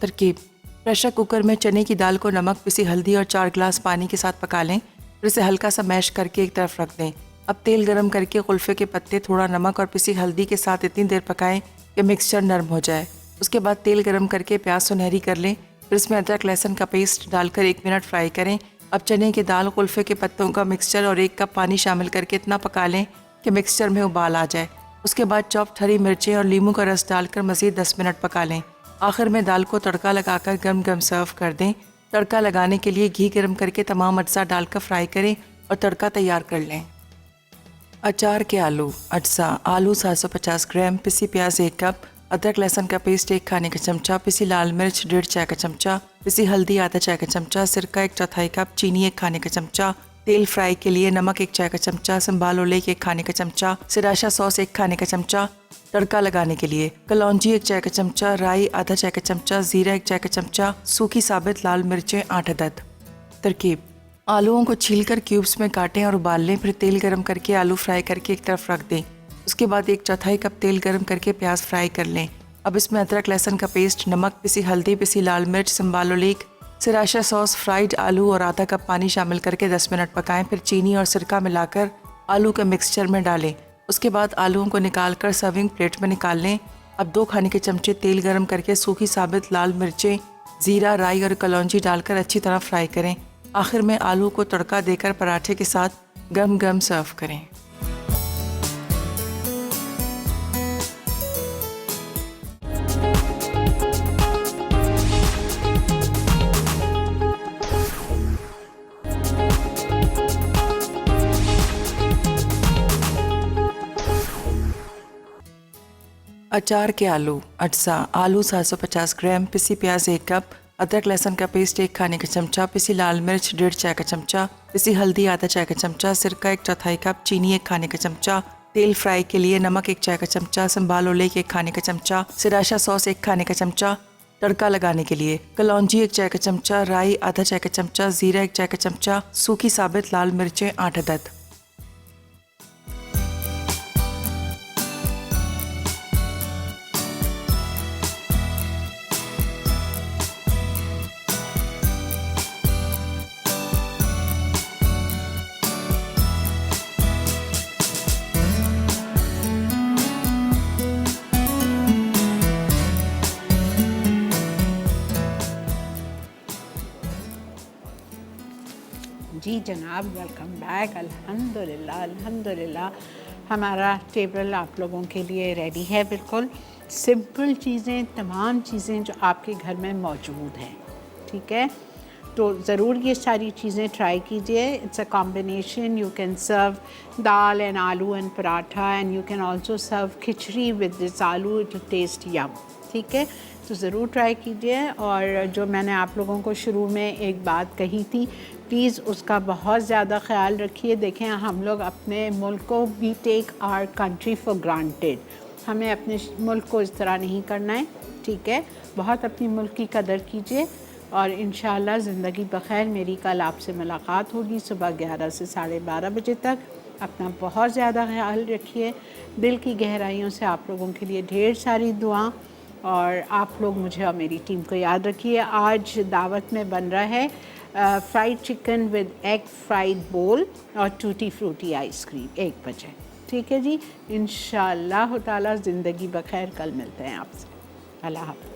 तरकीब: प्रेशर कुकर में चने की दाल को नमक, पिसी हल्दी और 4 गिलास पानी के साथ पका लें। फिर इसे हल्का सा मैश करके एक तरफ रख दें। अब तेल गरम करके कुल्फ़े के पत्ते, थोड़ा नमक और पिसी हल्दी के साथ इतनी देर पकाएं कि मिक्सचर नरम हो जाए। उसके बाद तेल गरम करके प्याज सुनहरी कर लें। फिर इसमें अदरक लहसुन का पेस्ट डालकर 1 मिनट फ्राई करें। अब चने की दाल, कुल्फ़े के पत्तों का मिक्सचर और 1 कप पानी शामिल करके इतना पका लें कि मिक्सचर में उबाल आ जाए। उसके बाद चॉप्ड हरी मिर्चें और नींबू का रस डालकर मज़ीद 10 मिनट पका लें। आखिर में दाल को तड़का लगाकर गर्म गर्म सर्व कर दें। तड़का लगाने के लिए घी गर्म करके तमाम अज्जा डालकर फ्राई करें और तड़का तैयार कर लें। अचार के आलू। अज्जा: आलू 750 ग्राम, पिसी प्याज 1 कप, अदरक लहसुन का पेस्ट 1 खाने का चमचा, पिसी लाल मिर्च 1.5 चाय का चमचा, पिसी हल्दी आधा चाय का चमचा, सिरका 1/4 कप, चीनी 1 खाने का चमचा, तेल फ्राई के लिए नमक 1 चाय का चमचा, संबाल ओलेक 1 खाने का चमचा, सिराशा सॉस 1 खाने का चमचा। तड़का लगाने के लिए कलौंजी 1 चाय का चमचा, राई आधा चाय का चमचा, ज़ीरा 1 चाय का चमचा, सूखी साबित लाल मिर्चें 8 अदद। तरकीब: आलूओं को छीलकर क्यूब्स में काटें और उबाल लें। फिर तेल गरम करके आलू फ्राई करके एक तरफ रख दें। उसके बाद 1/4 कप तेल गरम करके प्याज फ्राई कर लें। अब इसमें अदरक लहसुन का पेस्ट, नमक, पिसी हल्दी, पिसी लाल मिर्च, संबाल ओलेक, सिराशा सॉस, फ्राइड आलू और आधा कप पानी शामिल करके 10 मिनट पकाएं। फिर चीनी और सिरका मिलाकर आलू के मिक्सचर में डालें। उसके बाद आलूओं को निकालकर सर्विंग प्लेट में निकाल लें। अब 2 खाने के चमचे तेल गरम करके सूखी साबित लाल मिर्चें, ज़ीरा, राई और कलौंजी डालकर अच्छी तरह फ्राई करें। आखिर में आलू को तड़का देकर पराठे के साथ गरम गरम सर्व करें। अचार के आलू। अज्जा: आलू 750 ग्राम, पिसी प्याज 1 कप, अदरक लहसुन का पेस्ट 1 खाने का चमचा, पिसी लाल मिर्च 1.5 चाय का चमचा, पिसी हल्दी आधा चाय का चमचा, सिरका 1/4 कप, चीनी 1 खाने का चमचा, तेल फ्राई के लिए नमक 1 चाय का चमचा, संबाल ओलेक 1 खाने का चमचा, सिराशा सॉस 1 खाने का चमचा। तड़का लगाने के लिए कलौंजी 1 चाय का चमचा, राई आधा चाय का चमचा, ज़ीरा 1 चाय का चमचा, सूखी साबित लाल मिर्चें 8 अदद। जी जनाब, वेलकम बैक। अल्हम्दुलिल्लाह अल्हम्दुलिल्लाह हमारा टेबल आप लोगों के लिए रेडी है। बिल्कुल सिंपल चीज़ें, तमाम चीज़ें जो आपके घर में मौजूद हैं, ठीक है। तो ज़रूर ये सारी चीज़ें ट्राई कीजिए। It's a combination. You can serve dal and aloo and paratha, and you can also serve khichdi with this aloo. It will taste yum, ठीक है। तो ज़रूर ट्राई कीजिए। और जो मैंने आप लोगों को शुरू में एक बात कही थी, प्लीज़ उसका बहुत ज़्यादा ख्याल रखिए। देखें, हम लोग अपने मुल्क को we take our country for granted. हमें अपने मुल्क को इस तरह नहीं करना है, ठीक है। बहुत अपनी मुल्क की कदर कीजिए और इंशाअल्लाह ज़िंदगी बखैर। मेरी कल आपसे मुलाकात होगी सुबह 11 से 12:30 बजे तक। अपना बहुत ज़्यादा ख्याल रखिए। दिल की गहराइयों से आप लोगों के लिए ढेर सारी दुआ, और आप लोग मुझे और मेरी टीम को याद रखिए। आज दावत में बन रहा है fried chicken with egg fried बोल और टूटी फ्रूटी आइसक्रीम 1 बजे, ठीक है जी। इंशाअल्लाह ताला ज़िंदगी बखैर। कल मिलते हैं आपसे। अल्लाह हाफ़िज़।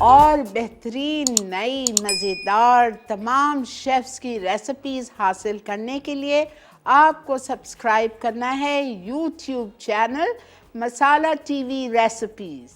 और बेहतरीन नई मज़ेदार तमाम शेफ्स की रेसिपीज़ हासिल करने के लिए आपको सब्सक्राइब करना है यूट्यूब चैनल मसाला टीवी रेसिपीज़।